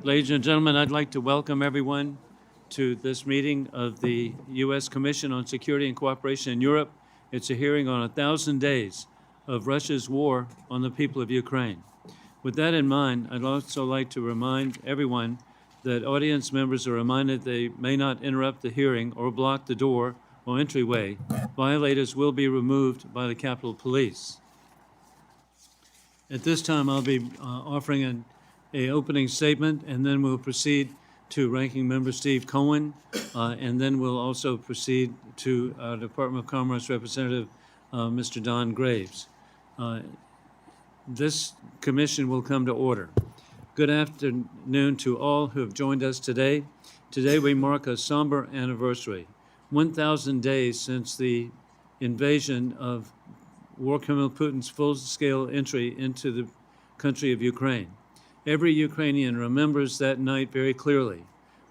Ladies and gentlemen, I'd like to welcome everyone to this meeting of the U.S. Commission on Security and Cooperation in Europe. It's a hearing on 1,000 days of Russia's war on the people of Ukraine. With that in mind, I'd also like to remind everyone that audience members are reminded they may not interrupt the hearing or block the door or entryway. Violators will be removed by the Capitol Police. At this time, I'll be offering an opening statement, and then we'll proceed to Ranking Member Steve Cohen, and then we'll also proceed to Department of Commerce Representative Mr. Don Graves. This commission will come to order. Good afternoon to all who have joined us today. Today we mark a somber anniversary, 1,000 days since the invasion of war criminal Putin's full-scale entry into the country of Ukraine. Every Ukrainian remembers that night very clearly.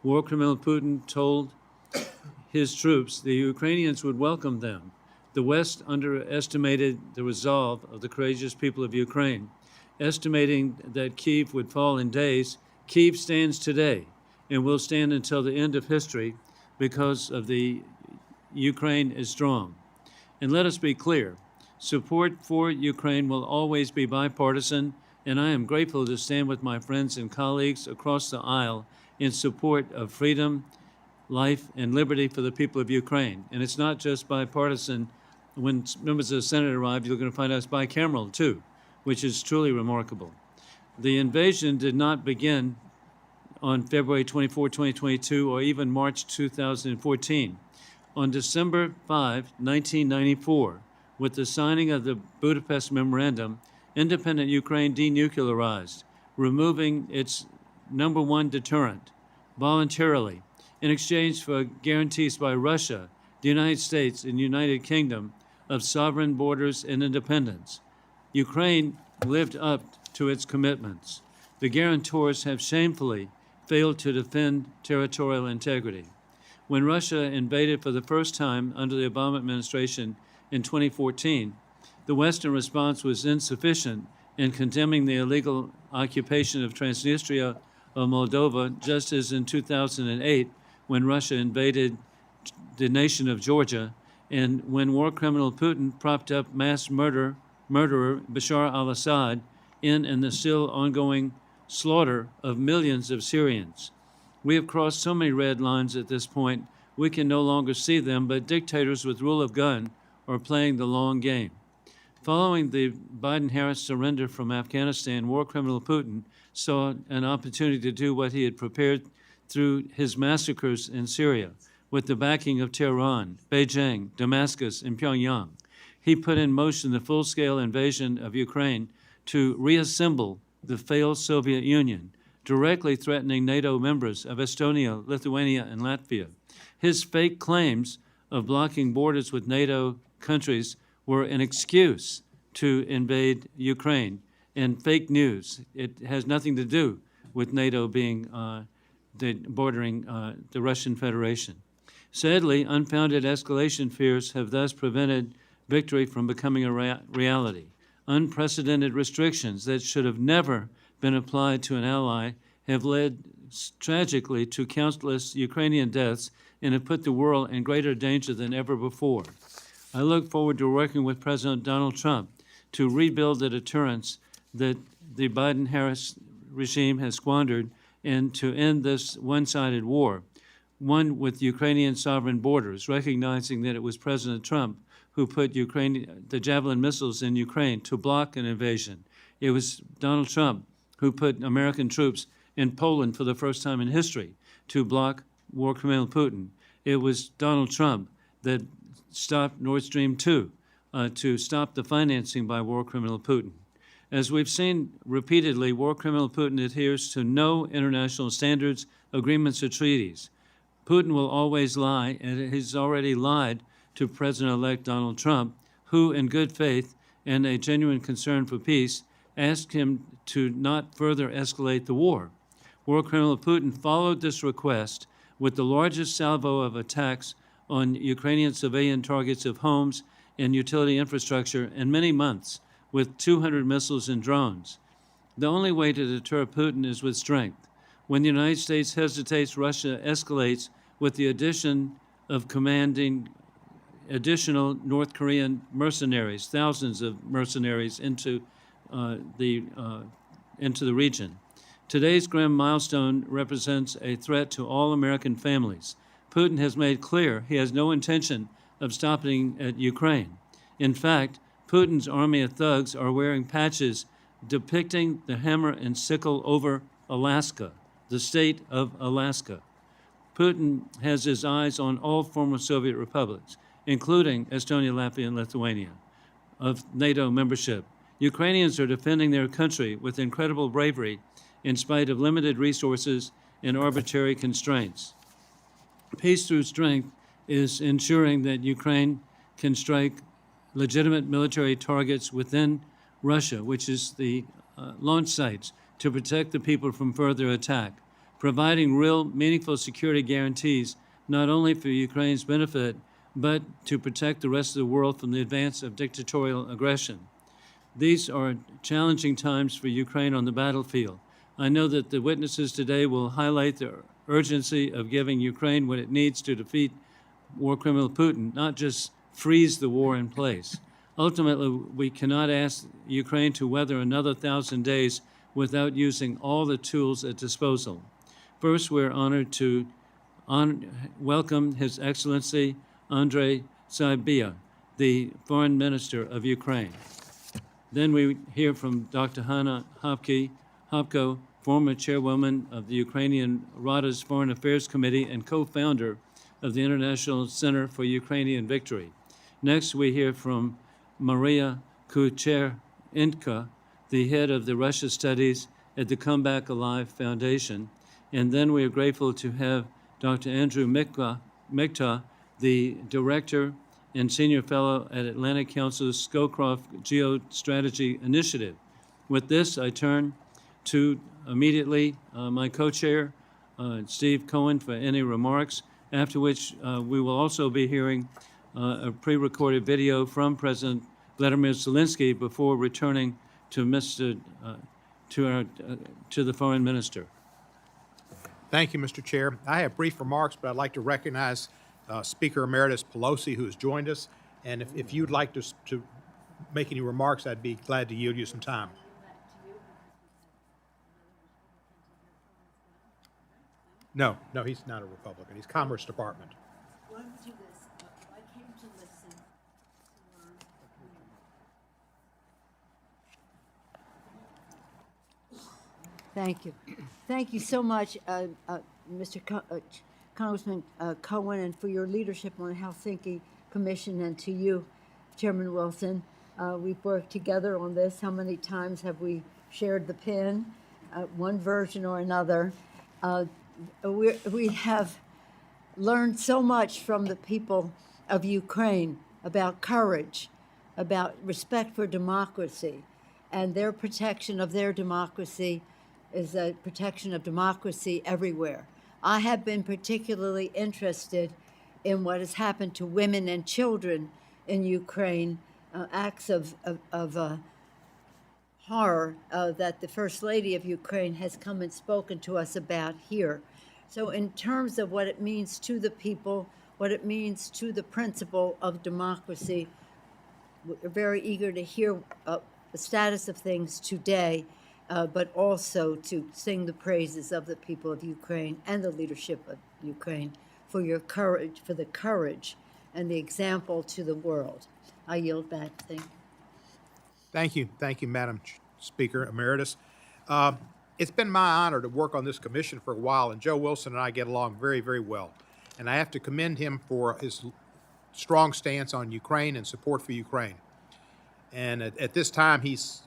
War criminal Putin told his troops the Ukrainians would welcome them. The West underestimated the resolve of the courageous people of Ukraine. Estimating that Kyiv would fall in days, Kyiv stands today and will stand until the end of history because of the Ukraine is strong. And let us be clear, support for Ukraine will always be bipartisan, and I am grateful to stand with my friends and colleagues across the aisle in support of freedom, life, and liberty for the people of Ukraine. And it's not just bipartisan. When members of the Senate arrive, you're going to find out it's bicameral too, which is truly remarkable. The invasion did not begin on February 24, 2022, or even March 2014. On December 5, 1994, with the signing of the Budapest Memorandum, independent Ukraine denuclearized, removing its #1 deterrent voluntarily in exchange for guarantees by Russia, the United States, and United Kingdom of sovereign borders and independence. Ukraine lived up to its commitments. The guarantors have shamefully failed to defend territorial integrity. When Russia invaded for the first time under the Obama administration in 2014, the Western response was insufficient in condemning the illegal occupation of Transnistria of Moldova, just as in 2008 when Russia invaded the nation of Georgia, and when war criminal Putin propped up mass murderer Bashar al-Assad in the still ongoing slaughter of millions of Syrians. We have crossed so many red lines at this point, we can no longer see them, but dictators with rule of gun are playing the long game. Following the Biden-Harris surrender from Afghanistan, war criminal Putin saw an opportunity to do what he had prepared through his massacres in Syria with the backing of Tehran, Beijing, Damascus, and Pyongyang. He put in motion the full-scale invasion of Ukraine to reassemble the failed Soviet Union, directly threatening NATO members of Estonia, Lithuania, and Latvia. His fake claims of blocking borders with NATO countries were an excuse to invade Ukraine and fake news. It has nothing to do with NATO being bordering the Russian Federation. Sadly, unfounded escalation fears have thus prevented victory from becoming a reality. Unprecedented restrictions that should have never been applied to an ally have led tragically to countless Ukrainian deaths and have put the world in greater danger than ever before. I look forward to working with President Donald Trump to rebuild the deterrence that the Biden-Harris regime has squandered and to end this one-sided war, one with Ukrainian sovereign borders, recognizing that it was President Trump who put the Javelin missiles in Ukraine to block an invasion. It was Donald Trump who put American troops in Poland for the first time in history to block war criminal Putin. It was Donald Trump that stopped Nord Stream 2 to stop the financing by war criminal Putin. As we've seen repeatedly, war criminal Putin adheres to no international standards, agreements, or treaties. Putin will always lie, and he's already lied to President-elect Donald Trump, who, in good faith and a genuine concern for peace, asked him to not further escalate the war. War criminal Putin followed this request with the largest salvo of attacks on Ukrainian civilian targets of homes and utility infrastructure in many months, with 200 missiles and drones. The only way to deter Putin is with strength. When the United States hesitates, Russia escalates with the addition of commanding additional North Korean mercenaries, thousands of mercenaries into the region. Today's grim milestone represents a threat to all American families. Putin has made clear he has no intention of stopping at Ukraine. In fact, Putin's army of thugs are wearing patches depicting the hammer and sickle over Alaska, the state of Alaska. Putin has his eyes on all former Soviet republics, including Estonia, Latvia, and Lithuania, of NATO membership. Ukrainians are defending their country with incredible bravery in spite of limited resources and arbitrary constraints. Peace through strength is ensuring that Ukraine can strike legitimate military targets within Russia, which is the launch sites, to protect the people from further attack, providing real, meaningful security guarantees not only for Ukraine's benefit, but to protect the rest of the world from the advance of dictatorial aggression. These are challenging times for Ukraine on the battlefield. I know that the witnesses today will highlight the urgency of giving Ukraine what it needs to defeat war criminal Putin, not just freeze the war in place. Ultimately, we cannot ask Ukraine to weather another 1,000 days without using all the tools at disposal. First, we're honored to welcome His Excellency Andrii Sybiha, the Foreign Minister of Ukraine. Then we hear from Dr. Hanna Hopko, former chairwoman of the Ukrainian Rada's Foreign Affairs Committee and co-founder of the International Center for Ukrainian Victory. Next, we hear from Mariia Kucherenko, the head of the Russia Studies at the Come Back Alive Foundation. And then we are grateful to have Dr. Andrii Michta, the director and senior fellow at Atlantic Council's Scowcroft GeoStrategy Initiative. With this, I turn to immediately my co-chair, Steve Cohen, for any remarks, after which we will also be hearing a pre-recorded video from President Volodymyr Zelenskyy before returning to to the Foreign Minister. Thank you, Mr. Chair. I have brief remarks, but I'd like to recognize Speaker Emeritus Pelosi, who has joined us. And if you'd like to make any remarks, I'd be glad to yield you some time. No, he's not a Republican. He's Commerce Department. Why don't we do this? I came to listen to Thank you. Thank you so much, Mr. Congressman Cohen, and for your leadership on the Helsinki Commission, and to you, Chairman Wilson. We've worked together on this. How many times have we shared the pen, one version or another? We have learned so much from the people of Ukraine about courage, about respect for democracy, and their protection of their democracy is a protection of democracy everywhere. I have been particularly interested in what has happened to women and children in Ukraine, acts of horror that the First Lady of Ukraine has come and spoken to us about here. So in terms of what it means to the people, what it means to the principle of democracy, we're very eager to hear the status of things today, but also to sing the praises of the people of Ukraine and the leadership of Ukraine for your courage, for the courage and the example to the world. I yield back. Thank you. Thank you, Madam Speaker Emeritus. It's been my honor to work on this commission for a while, and Joe Wilson and I get along very, very well. And I have to commend him for his strong stance on Ukraine and support for Ukraine. And at this time, he's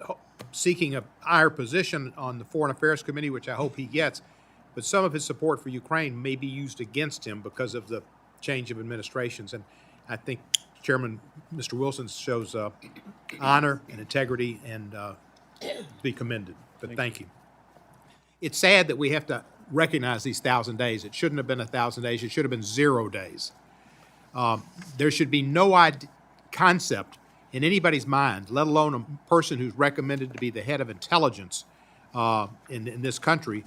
seeking a higher position on the Foreign Affairs Committee, which I hope he gets. But some of his support for Ukraine may be used against him because of the change of administrations. And I think Chairman Mr. Wilson shows honor and integrity and to be commended. But thank you. It's sad that we have to recognize these 1,000 days. It shouldn't have been 1,000 days. It should have been 0 days. There should be no concept in anybody's mind, let alone a person who's recommended to be the head of intelligence in this country,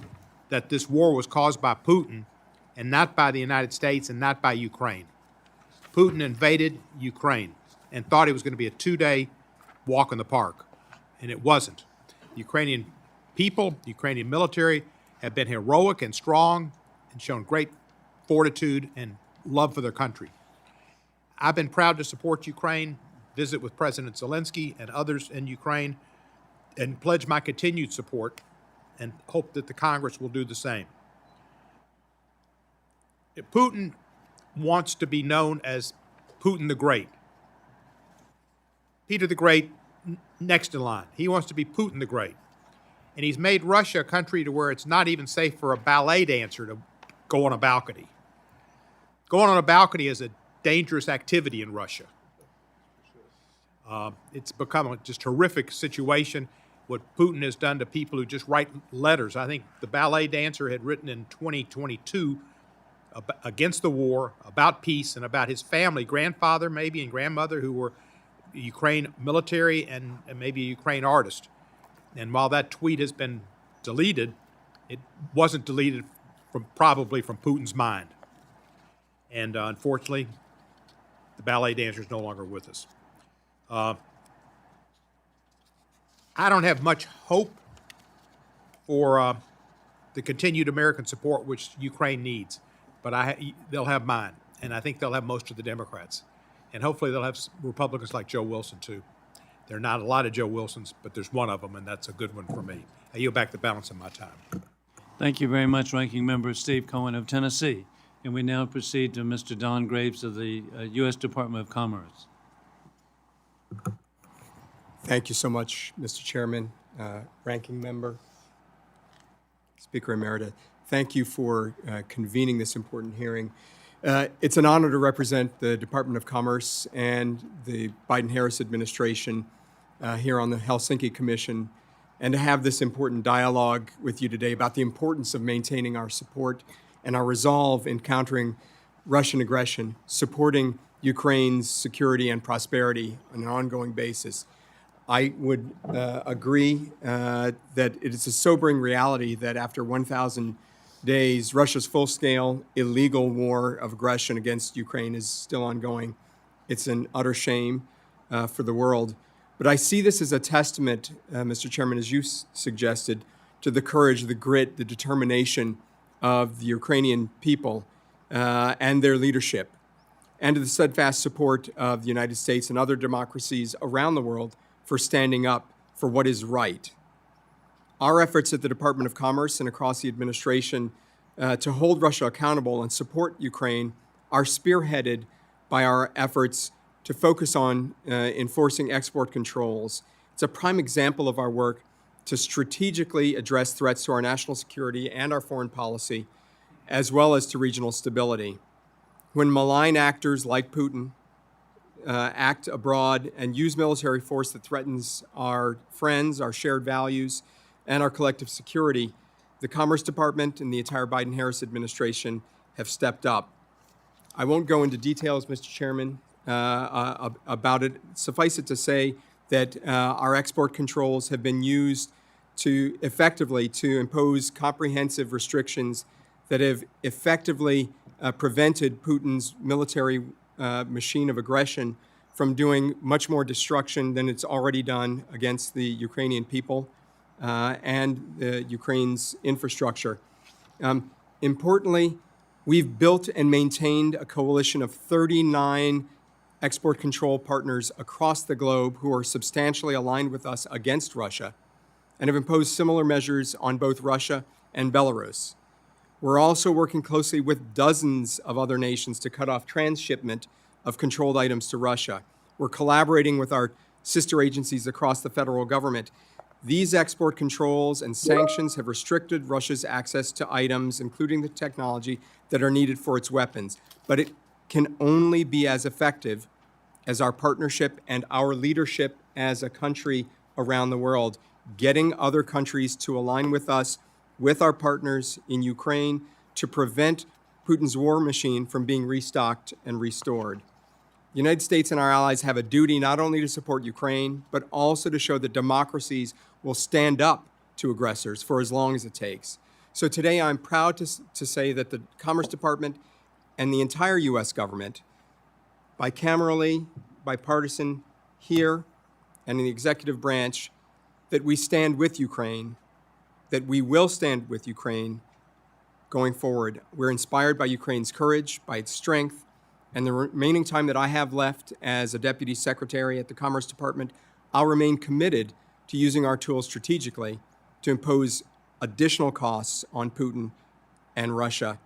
that this war was caused by Putin and not by the United States and not by Ukraine. Putin invaded Ukraine and thought it was going to be a 2-day walk in the park, and it wasn't. The Ukrainian people, the Ukrainian military have been heroic and strong and shown great fortitude and love for their country. I've been proud to support Ukraine, visit with President Zelenskyy and others in Ukraine, and pledge my continued support and hope that the Congress will do the same. If Putin wants to be known as Putin the Great. Peter the Great next in line. He wants to be Putin the Great. And he's made Russia a country to where it's not even safe for a ballet dancer to go on a balcony. Going on a balcony is a dangerous activity in Russia. It's become a just horrific situation, what Putin has done to people who just write letters. I think the ballet dancer had written in 2022 against the war, about peace, and about his family, grandfather maybe and grandmother, who were Ukraine military and maybe a Ukraine artist. And while that tweet has been deleted, it wasn't deleted probably from Putin's mind. And unfortunately, the ballet dancer is no longer with us. I don't have much hope for the continued American support which Ukraine needs, but they'll have mine, and I think they'll have most of the Democrats. And hopefully they'll have Republicans like Joe Wilson, too. There are not a lot of Joe Wilsons, but there's one of them, and that's a good one for me. I yield back the balance of my time. Thank you very much, Ranking Member Steve Cohen of Tennessee. And we now proceed to Mr. Don Graves of the U.S. Department of Commerce. Thank you so much, Mr. Chairman, Ranking Member, Speaker Emerita. Thank you for convening this important hearing. It's an honor to represent the Department of Commerce and the Biden-Harris administration here on the Helsinki Commission, and to have this important dialogue with you today about the importance of maintaining our support and our resolve in countering Russian aggression, supporting Ukraine's security and prosperity on an ongoing basis. I would agree that it is a sobering reality that after 1,000 days, Russia's full-scale illegal war of aggression against Ukraine is still ongoing. It's an utter shame for the world. But I see this as a testament, Mr. Chairman, as you suggested, to the courage, the grit, the determination of the Ukrainian people and their leadership, and to the steadfast support of the United States and other democracies around the world for standing up for what is right. Our efforts at the Department of Commerce and across the administration to hold Russia accountable and support Ukraine are spearheaded by our efforts to focus on enforcing export controls. It's a prime example of our work to strategically address threats to our national security and our foreign policy, as well as to regional stability. When malign actors like Putin act abroad and use military force that threatens our friends, our shared values, and our collective security, the Commerce Department and the entire Biden-Harris administration have stepped up. I won't go into details, Mr. Chairman, about it. Suffice it to say that our export controls have been used to effectively to impose comprehensive restrictions that have effectively prevented Putin's military machine of aggression from doing much more destruction than it's already done against the Ukrainian people and Ukraine's infrastructure. Importantly, we've built and maintained a coalition of 39 export control partners across the globe who are substantially aligned with us against Russia and have imposed similar measures on both Russia and Belarus. We're also working closely with dozens of other nations to cut off transshipment of controlled items to Russia. We're collaborating with our sister agencies across the federal government. These export controls and sanctions have restricted Russia's access to items, including the technology, that are needed for its weapons. But it can only be as effective as our partnership and our leadership as a country around the world, getting other countries to align with us, with our partners in Ukraine, to prevent Putin's war machine from being restocked and restored. The United States and our allies have a duty not only to support Ukraine, but also to show that democracies will stand up to aggressors for as long as it takes. So today I'm proud to say that the Commerce Department and the entire U.S. government, bicamerally, bipartisan, here and in the executive branch, that we stand with Ukraine, that we will stand with Ukraine going forward. We're inspired by Ukraine's courage, by its strength, and the remaining time that I have left as a Deputy Secretary at the Commerce Department, I'll remain committed to using our tools strategically to impose additional costs on Putin and Russia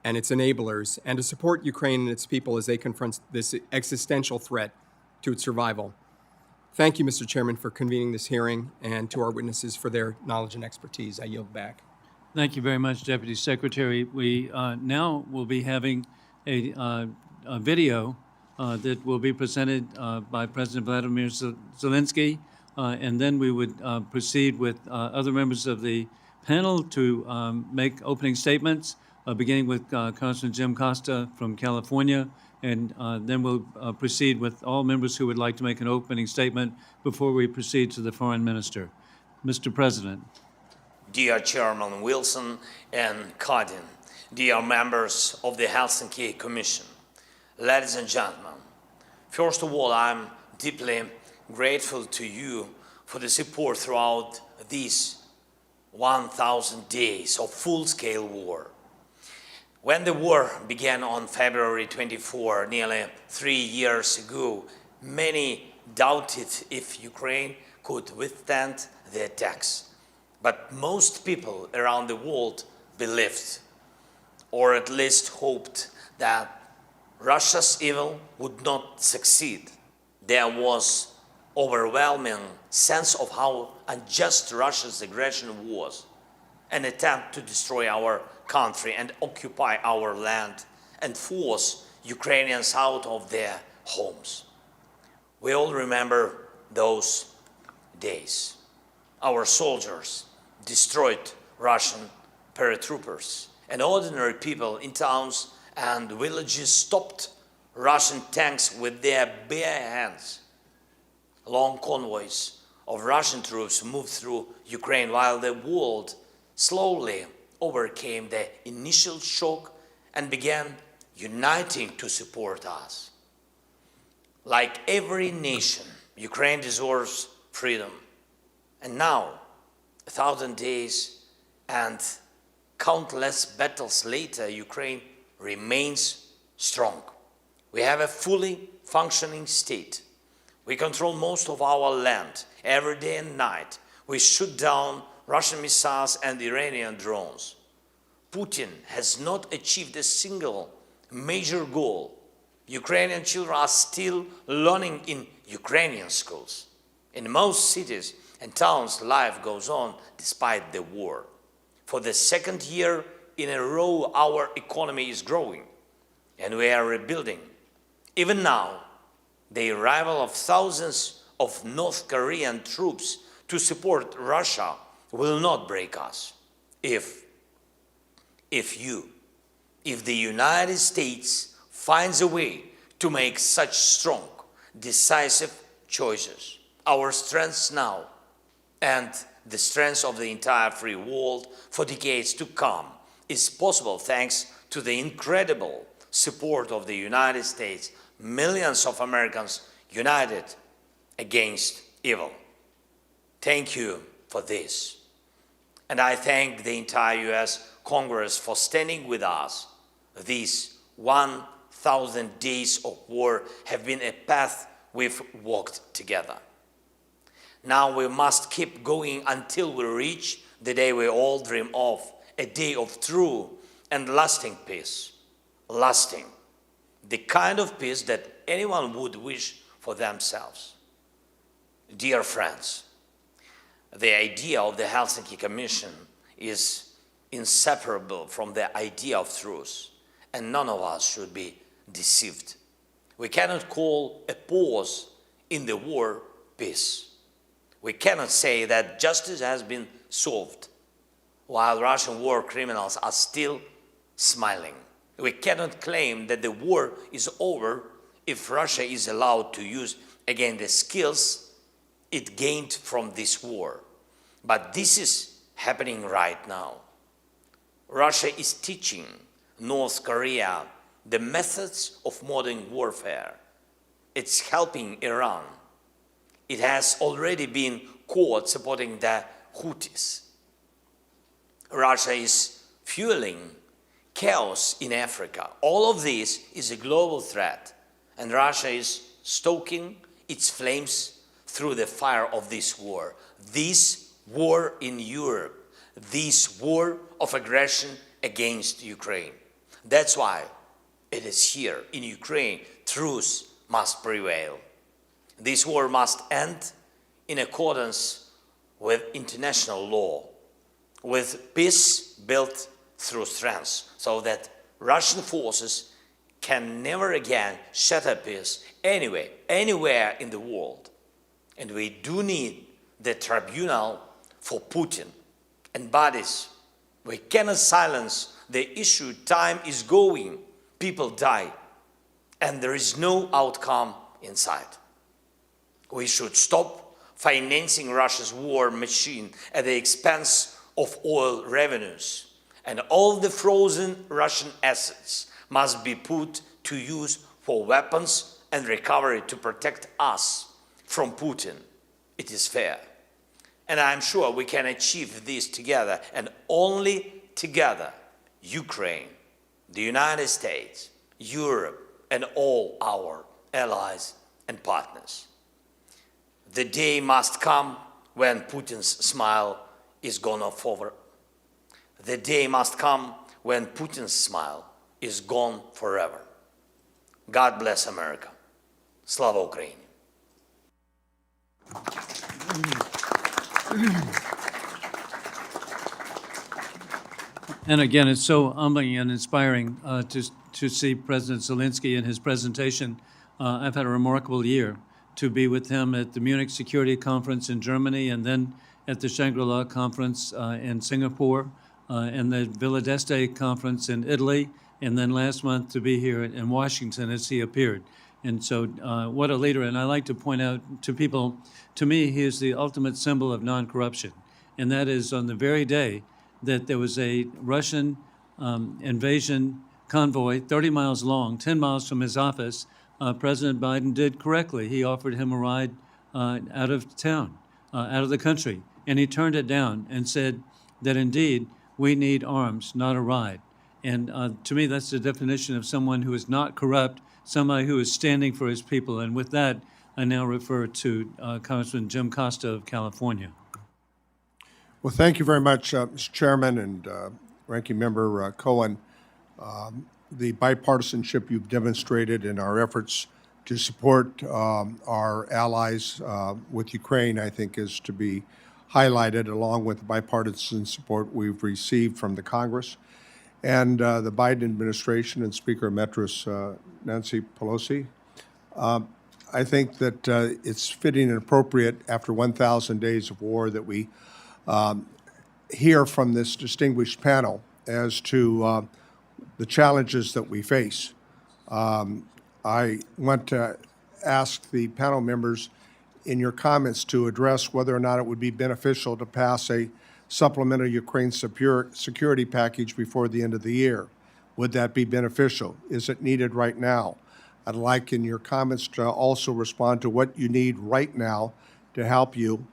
and its enablers, and to support Ukraine and its people as they confront this existential threat to its survival. Thank you, Mr. Chairman, for convening this hearing, and to our witnesses for their knowledge and expertise. I yield back. Thank you very much, Deputy Secretary. We now will be having a video that will be presented by President Volodymyr Zelenskyy, and then we would proceed with other members of the panel to make opening statements, beginning with Congressman Jim Costa from California, and then we'll proceed with all members who would like to make an opening statement before we proceed to the Foreign Minister. Mr. President. Dear Chairman Wilson and Codin, dear members of the Helsinki Commission, ladies and gentlemen, first of all, I'm deeply grateful to you for the support throughout these 1,000 days of full-scale war. When the war began on February 24, nearly 3 years ago, many doubted if Ukraine could withstand the attacks. But most people around the world believed, or at least hoped, that Russia's evil would not succeed. There was overwhelming sense of how unjust Russia's aggression was, an attempt to destroy our country and occupy our land and force Ukrainians out of their homes. We all remember those days. Our soldiers destroyed Russian paratroopers, and ordinary people in towns and villages stopped Russian tanks with their bare hands. Long convoys of Russian troops moved through Ukraine while the world slowly overcame the initial shock and began uniting to support us. Like every nation, Ukraine deserves freedom. And now, 1,000 days and countless battles later, Ukraine remains strong. We have a fully functioning state. We control most of our land every day and night. We shoot down Russian missiles and Iranian drones. Putin has not achieved a single major goal. Ukrainian children are still learning in Ukrainian schools. In most cities and towns, life goes on despite the war. For the second year in a row, our economy is growing, and we are rebuilding. Even now, the arrival of thousands of North Korean troops to support Russia will not break us. If the United States finds a way to make such strong, decisive choices, our strengths now and the strength of the entire free world for decades to come is possible thanks to the incredible support of the United States, millions of Americans united against evil. Thank you for this. And I thank the entire US Congress for standing with us. These 1,000 days of war have been a path we've walked together. Now we must keep going until we reach the day we all dream of, a day of true and lasting peace. Lasting. The kind of peace that anyone would wish for themselves. Dear friends, the idea of the Helsinki Commission is inseparable from the idea of truth, and none of us should be deceived. We cannot call a pause in the war peace. We cannot say that justice has been solved while Russian war criminals are still smiling. We cannot claim that the war is over if Russia is allowed to use again the skills it gained from this war. But this is happening right now. Russia is teaching North Korea the methods of modern warfare. It's helping Iran. It has already been caught supporting the Houthis. Russia is fueling chaos in Africa. All of this is a global threat, and Russia is stoking its flames through the fire of this war. This war in Europe, this war of aggression against Ukraine. That's why it is here in Ukraine truth must prevail. This war must end in accordance with international law, with peace built through strength, so that Russian forces can never again shatter peace anywhere in the world. And we do need the tribunal for Putin and bodies. We cannot silence the issue. Time is going, people die, and there is no outcome in sight. We should stop financing Russia's war machine at the expense of oil revenues, and all the frozen Russian assets must be put to use for weapons and recovery to protect us from Putin. It is fair. And I'm sure we can achieve this together, and only together, Ukraine, the United States, Europe, and all our allies and partners. The day must come when Putin's smile is gone forever. The day must come when Putin's smile is gone forever. God bless America. Slava Ukraini. And again, it's so humbling and inspiring to see President Zelenskyy in his presentation. I've had a remarkable year to be with him at the Munich Security Conference in Germany, and then at the Shangri-La Conference in Singapore, and the Villa d'Este Conference in Italy, and then last month to be here in Washington as he appeared. And so what a leader. And I like to point out to people, to me, he is the ultimate symbol of non-corruption. And that is on the very day that there was a Russian invasion convoy 30 miles long, 10 miles from his office, President Biden did correctly. He offered him a ride out of town, out of the country. And he turned it down and said that indeed we need arms, not a ride. And to me, that's the definition of someone who is not corrupt, somebody who is standing for his people. And with that, I now refer to Congressman Jim Costa of California. Well, thank you very much, Mr. Chairman and Ranking Member Cohen. The bipartisanship you've demonstrated in our efforts to support our allies with Ukraine, I think, is to be highlighted, along with the bipartisan support we've received from the Congress and the Biden administration and Speaker Emerita Nancy Pelosi. I think that it's fitting and appropriate after 1,000 days of war that we hear from this distinguished panel as to the challenges that we face. I want to ask the panel members in your comments to address whether or not it would be beneficial to pass a supplemental Ukraine security package before the end of the year. Would that be beneficial? Is it needed right now? I'd like in your comments to also respond to what you need right now to help you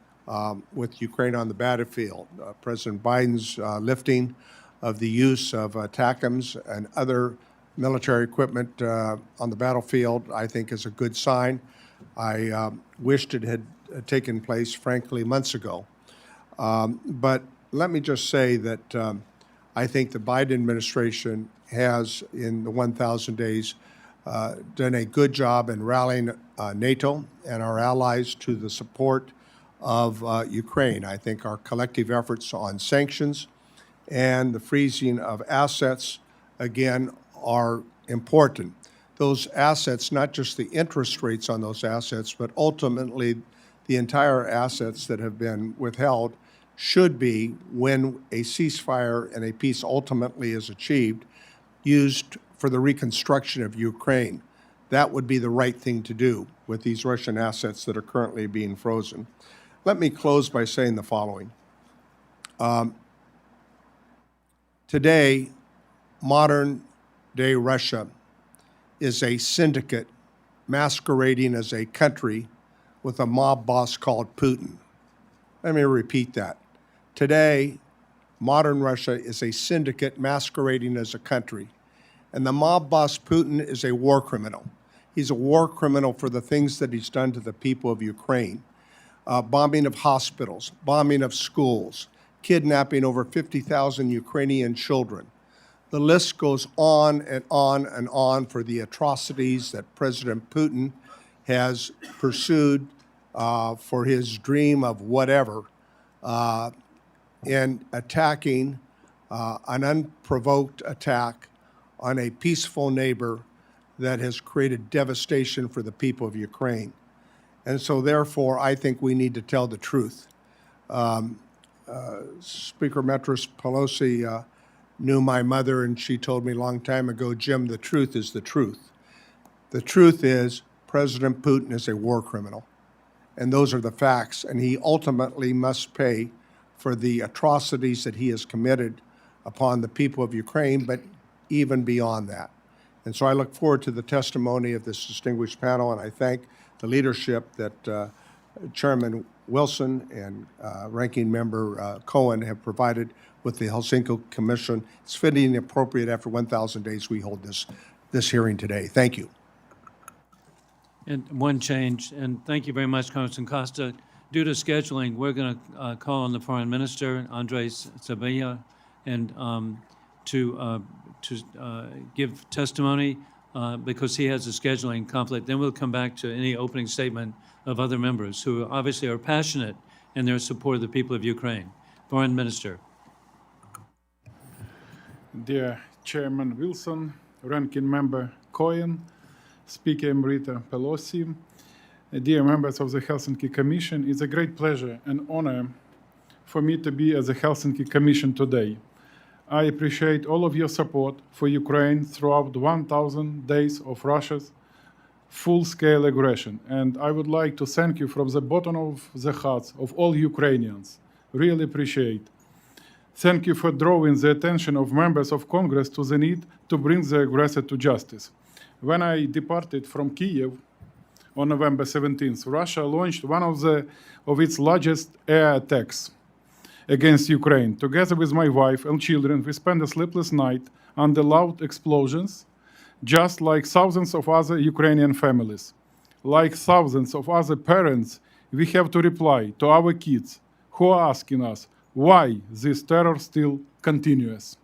with Ukraine on the battlefield. President Biden's lifting of the use of TACMs and other military equipment on the battlefield, I think, is a good sign. I wished it had taken place, frankly, months ago. But let me just say that I think the Biden administration has, in the 1,000 days, done a good job in rallying NATO and our allies to the support of Ukraine. I think our collective efforts on sanctions and the freezing of assets, again, are important. Those assets, not just the interest rates on those assets, but ultimately the entire assets that have been withheld should be, when a ceasefire and a peace ultimately is achieved, used for the reconstruction of Ukraine. That would be the right thing to do with these Russian assets that are currently being frozen. Let me close by saying the following. Today, modern-day Russia is a syndicate masquerading as a country with a mob boss called Putin. Let me repeat that. Today, modern Russia is a syndicate masquerading as a country, and the mob boss Putin is a war criminal. He's a war criminal for the things that he's done to the people of Ukraine. Bombing of hospitals, bombing of schools, kidnapping over 50,000 Ukrainian children. The list goes on and on and on for the atrocities that President Putin has pursued for his dream of whatever in attacking an unprovoked attack on a peaceful neighbor that has created devastation for the people of Ukraine. And so therefore, I think we need to tell the truth. Speaker Metros Pelosi knew my mother, and she told me a long time ago, Jim, the truth is the truth. The truth is President Putin is a war criminal, and those are the facts, and he ultimately must pay for the atrocities that he has committed upon the people of Ukraine, but even beyond that. And so I look forward to the testimony of this distinguished panel, and I thank the leadership that Chairman Wilson and Ranking Member Cohen have provided with the Helsinki Commission. It's fitting and appropriate after 1,000 days we hold this hearing today. Thank you. And one change, and thank you very much, Congressman Costa. Due to scheduling, we're going to call on the Foreign Minister, Andrii, Sybiha, and to give testimony because he has a scheduling conflict. Then we'll come back to any opening statement of other members who obviously are passionate in their support of the people of Ukraine. Foreign Minister. Dear Chairman Wilson, Ranking Member Cohen, Speaker Emerita Pelosi, dear members of the Helsinki Commission, it's a great pleasure and honor for me to be at the Helsinki Commission today. I appreciate all of your support for Ukraine throughout 1,000 days of Russia's full-scale aggression, and I would like to thank you from the bottom of the hearts of all Ukrainians. Really appreciate. Thank you for drawing the attention of members of Congress to the need to bring the aggressor to justice. When I departed from Kiev on November 17th, Russia launched one of its largest air attacks against Ukraine. Together with my wife and children, we spent a sleepless night under loud explosions, just like thousands of other Ukrainian families. Like thousands of other parents, we have to reply to our kids who are asking us why this terror still continues.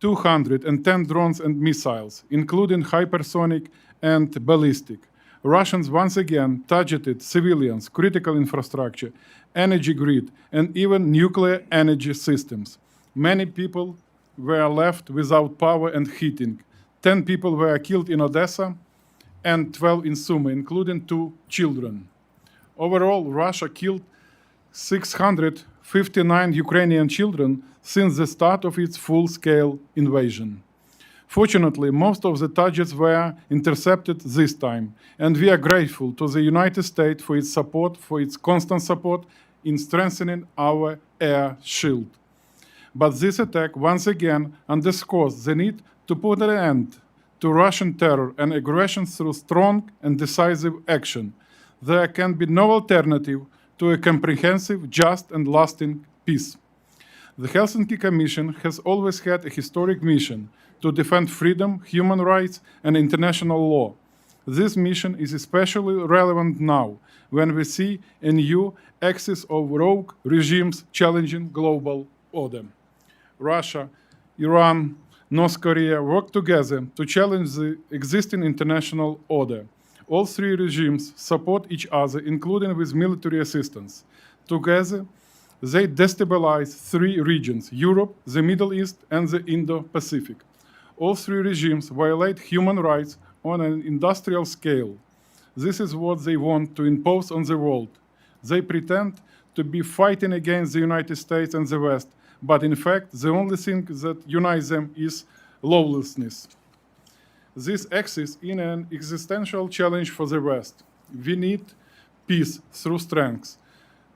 210 drones and missiles, including hypersonic and ballistic. Russians once again targeted civilians, critical infrastructure, energy grid, and even nuclear energy systems. Many people were left without power and heating. 10 people were killed in Odessa and 12 in Sumy, including 2 children. Overall, Russia killed 659 Ukrainian children since the start of its full-scale invasion. Fortunately, most of the targets were intercepted this time, and we are grateful to the United States for its support, for its constant support in strengthening our air shield. But this attack once again underscores the need to put an end to Russian terror and aggression through strong and decisive action. There can be no alternative to a comprehensive, just, and lasting peace. The Helsinki Commission has always had a historic mission to defend freedom, human rights, and international law. This mission is especially relevant now, when we see a new axis of rogue regimes challenging global order. Russia, Iran, North Korea work together to challenge the existing international order. All 3 regimes support each other, including with military assistance. Together, they destabilize 3 regions: Europe, the Middle East, and the Indo-Pacific. All 3 regimes violate human rights on an industrial scale. This is what they want to impose on the world. They pretend to be fighting against the United States and the West, but in fact, the only thing that unites them is lawlessness. This axis is an existential challenge for the West. We need peace through strength.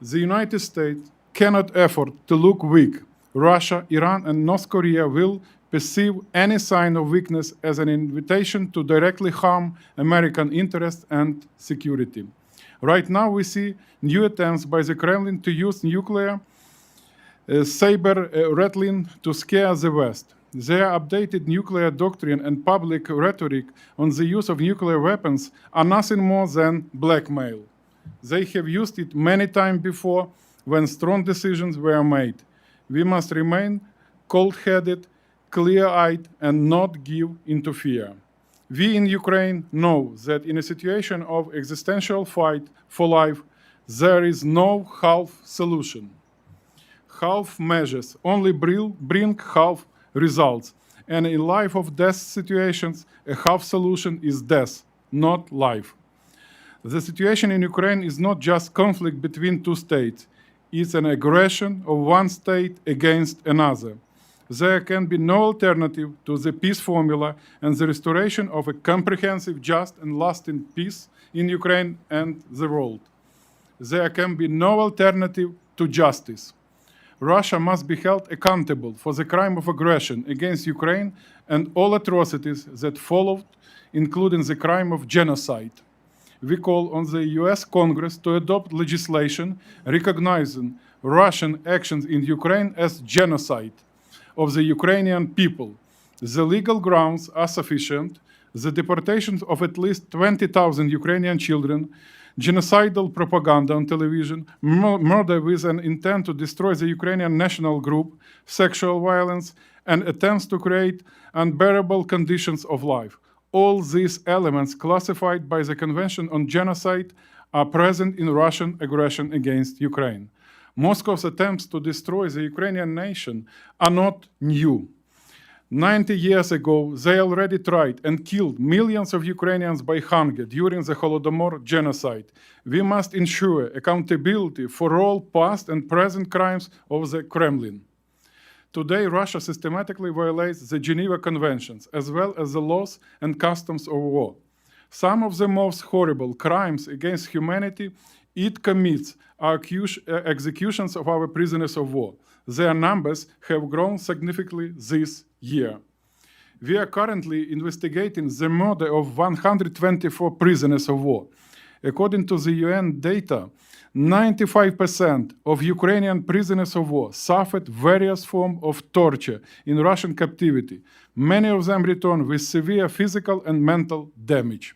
The United States cannot afford to look weak. Russia, Iran, and North Korea will perceive any sign of weakness as an invitation to directly harm American interests and security. Right now, we see new attempts by the Kremlin to use nuclear saber rattling to scare the West. Their updated nuclear doctrine and public rhetoric on the use of nuclear weapons are nothing more than blackmail. They have used it many times before when strong decisions were made. We must remain cold-headed, clear-eyed, and not give into fear. We in Ukraine know that in a situation of existential fight for life, there is no half solution. Half measures only bring half results. And in life of death situations, a half solution is death, not life. The situation in Ukraine is not just conflict between two states. It's an aggression of one state against another. There can be no alternative to the peace formula and the restoration of a comprehensive, just, and lasting peace in Ukraine and the world. There can be no alternative to justice. Russia must be held accountable for the crime of aggression against Ukraine and all atrocities that followed, including the crime of genocide. We call on the US Congress to adopt legislation recognizing Russian actions in Ukraine as genocide of the Ukrainian people. The legal grounds are sufficient. The deportations of at least 20,000 Ukrainian children, genocidal propaganda on television, murder with an intent to destroy the Ukrainian national group, sexual violence, and attempts to create unbearable conditions of life. All these elements classified by the Convention on Genocide are present in Russian aggression against Ukraine. Moscow's attempts to destroy the Ukrainian nation are not new. 90 years ago, they already tried and killed millions of Ukrainians by hunger during the Holodomor genocide. We must ensure accountability for all past and present crimes of the Kremlin. Today, Russia systematically violates the Geneva Conventions, as well as the laws and customs of war. Some of the most horrible crimes against humanity it commits are executions of our prisoners of war. Their numbers have grown significantly this year. We are currently investigating the murder of 124 prisoners of war. According to the UN data, 95% of Ukrainian prisoners of war suffered various forms of torture in Russian captivity. Many of them returned with severe physical and mental damage.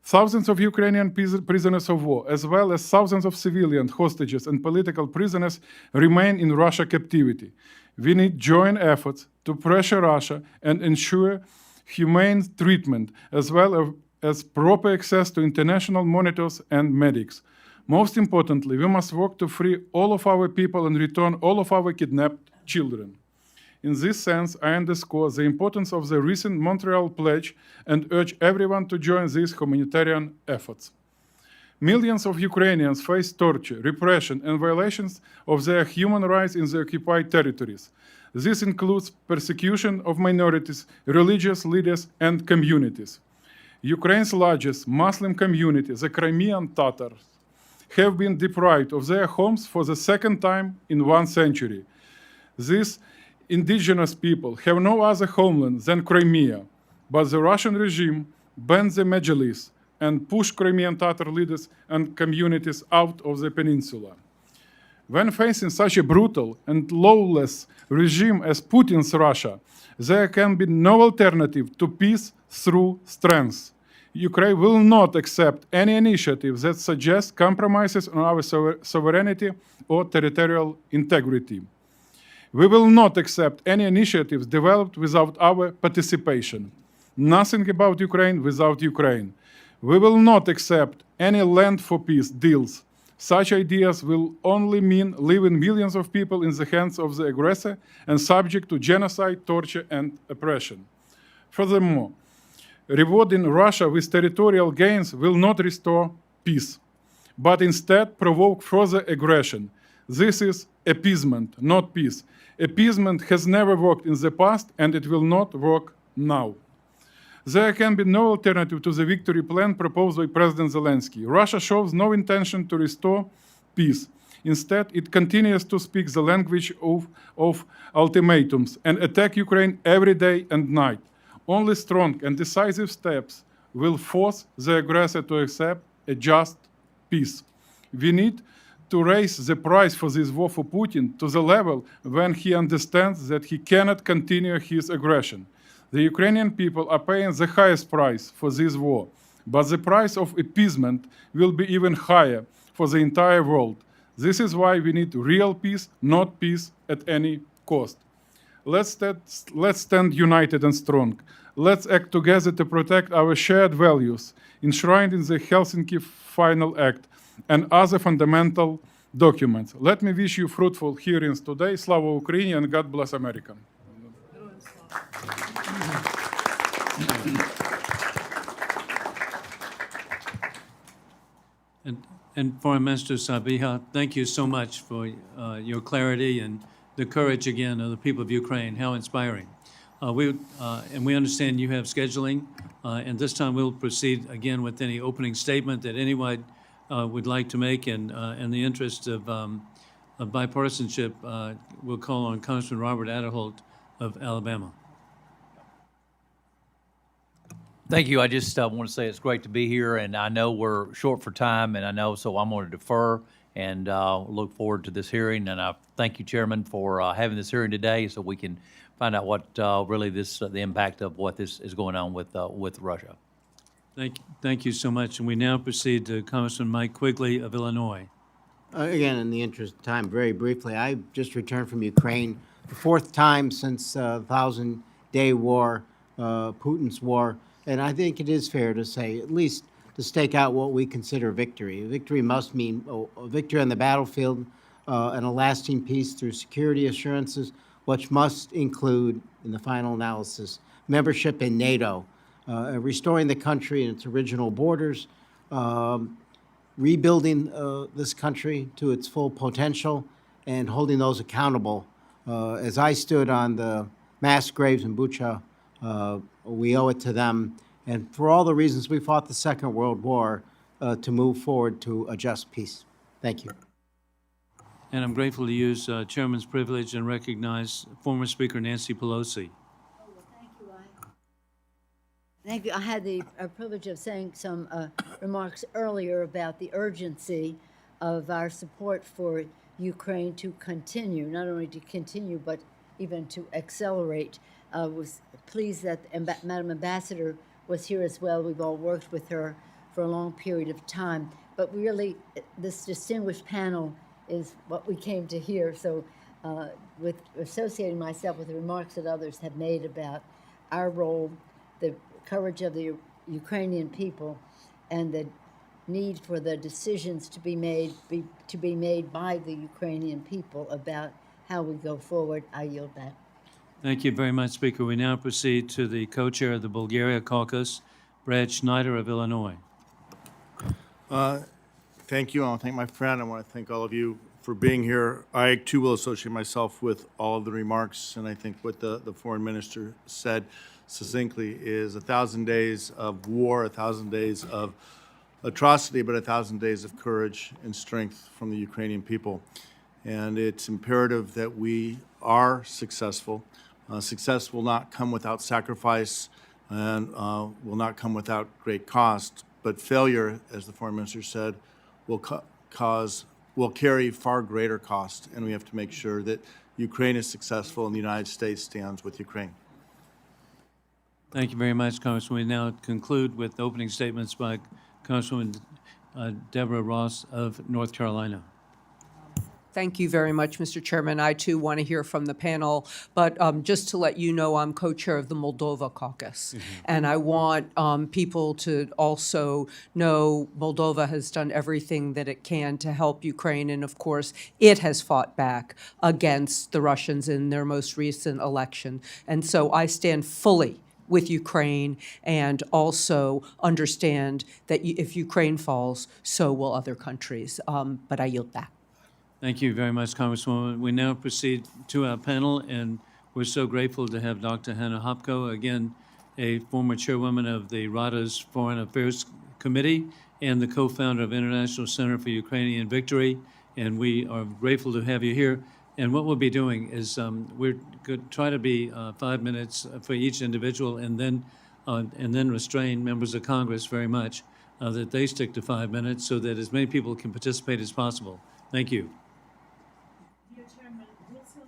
Thousands of Ukrainian prisoners of war, as well as thousands of civilian hostages and political prisoners, remain in Russian captivity. We need joint efforts to pressure Russia and ensure humane treatment, as well as proper access to international monitors and medics. Most importantly, we must work to free all of our people and return all of our kidnapped children. In this sense, I underscore the importance of the recent Montreal Pledge and urge everyone to join these humanitarian efforts. Millions of Ukrainians face torture, repression, and violations of their human rights in the occupied territories. This includes persecution of minorities, religious leaders, and communities. Ukraine's largest Muslim community, the Crimean Tatars, have been deprived of their homes for the second time in 1 century. These indigenous people have no other homeland than Crimea, but the Russian regime banned the Majlis and pushed Crimean Tatar leaders and communities out of the peninsula. When facing such a brutal and lawless regime as Putin's Russia, there can be no alternative to peace through strength. Ukraine will not accept any initiative that suggests compromises on our sovereignty or territorial integrity. We will not accept any initiatives developed without our participation. Nothing about Ukraine without Ukraine. We will not accept any land for peace deals. Such ideas will only mean leaving millions of people in the hands of the aggressor and subject to genocide, torture, and oppression. Furthermore, rewarding Russia with territorial gains will not restore peace, but instead provoke further aggression. This is appeasement, not peace. Appeasement has never worked in the past, and it will not work now. There can be no alternative to the victory plan proposed by President Zelenskyy. Russia shows no intention to restore peace. Instead, it continues to speak the language of ultimatums and attack Ukraine every day and night. Only strong and decisive steps will force the aggressor to accept a just peace. We need to raise the price for this war for Putin to the level when he understands that he cannot continue his aggression. The Ukrainian people are paying the highest price for this war, but the price of appeasement will be even higher for the entire world. This is why we need real peace, not peace at any cost. Let's stand united and strong. Let's act together to protect our shared values, enshrined in the Helsinki Final Act and other fundamental documents. Let me wish you fruitful hearings today. Slava Ukraini and God bless America. And Foreign Minister Sybiha, thank you so much for your clarity and the courage again of the people of Ukraine. How inspiring. And we understand you have scheduling, and this time we'll proceed again with any opening statement that anyone would like to make. And in the interest of bipartisanship, we'll call on Congressman Robert Aderholt of Alabama. Thank you. I just want to say it's great to be here, and I know we're short for time, and I know, so I'm going to defer and look forward to this hearing. And I thank you, Chairman, for having this hearing today so we can find out what really the impact of what this is going on with Russia. Thank you so much. And we now proceed to Congressman Mike Quigley of Illinois. Again, in the interest of time, very briefly, I just returned from Ukraine, the fourth time since the 1,000-day war, Putin's war. And I think it is fair to say, at least to stake out what we consider victory. Victory must mean a victory on the battlefield and a lasting peace through security assurances, which must include, in the final analysis, membership in NATO, restoring the country and its original borders, rebuilding this country to its full potential, and holding those accountable. As I stood on the mass graves in Bucha, we owe it to them, and for all the reasons we fought the Second World War, to move forward to a just peace. Thank you. And I'm grateful to use Chairman's privilege and recognize former Speaker Nancy Pelosi. Thank you. I had the privilege of saying some remarks earlier about the urgency of our support for Ukraine to continue, not only to continue, but even to accelerate. I was pleased that Madam Ambassador was here as well. We've all worked with her for a long period of time. But really, this distinguished panel is what we came to hear. So with associating myself with the remarks that others have made about our role, the courage of the Ukrainian people, and the need for the decisions to be made by the Ukrainian people about how we go forward, I yield back. Thank you very much, Speaker. We now proceed to the co-chair of the Bulgaria caucus, Brad Schneider of Illinois. Thank you. I want to thank my friend. I want to thank all of you for being here. I, too, will associate myself with all of the remarks, and I think what the foreign minister said succinctly is 1,000 days of war, 1,000 days of atrocity, but 1,000 days of courage and strength from the Ukrainian people. And it's imperative that we are successful. Success will not come without sacrifice and will not come without great cost, but failure, as the foreign minister said, will carry far greater cost, and we have to make sure that Ukraine is successful and the United States stands with Ukraine. Thank you very much, Congressman. We now conclude with opening statements by Congresswoman Deborah Ross of North Carolina. Thank you very much, Mr. Chairman. I, too, want to hear from the panel. But just to let you know, I'm co-chair of the Moldova caucus. And I want people to also know Moldova has done everything that it can to help Ukraine. And, of course, it has fought back against the Russians in their most recent election. And so I stand fully with Ukraine and also understand that if Ukraine falls, so will other countries. But I yield back. Thank you very much, Congresswoman. We now proceed to our panel, and we're so grateful to have Dr. Hanna Hopko, again, a former chairwoman of the Rada's Foreign Affairs Committee and the co-founder of International Center for Ukrainian Victory, and we are grateful to have you here. And what we'll be doing is we're going to try to be 5 minutes for each individual, and then restrain members of Congress very much that they stick to 5 minutes so that as many people can participate as possible. Thank you. Dear Chairman Wilson,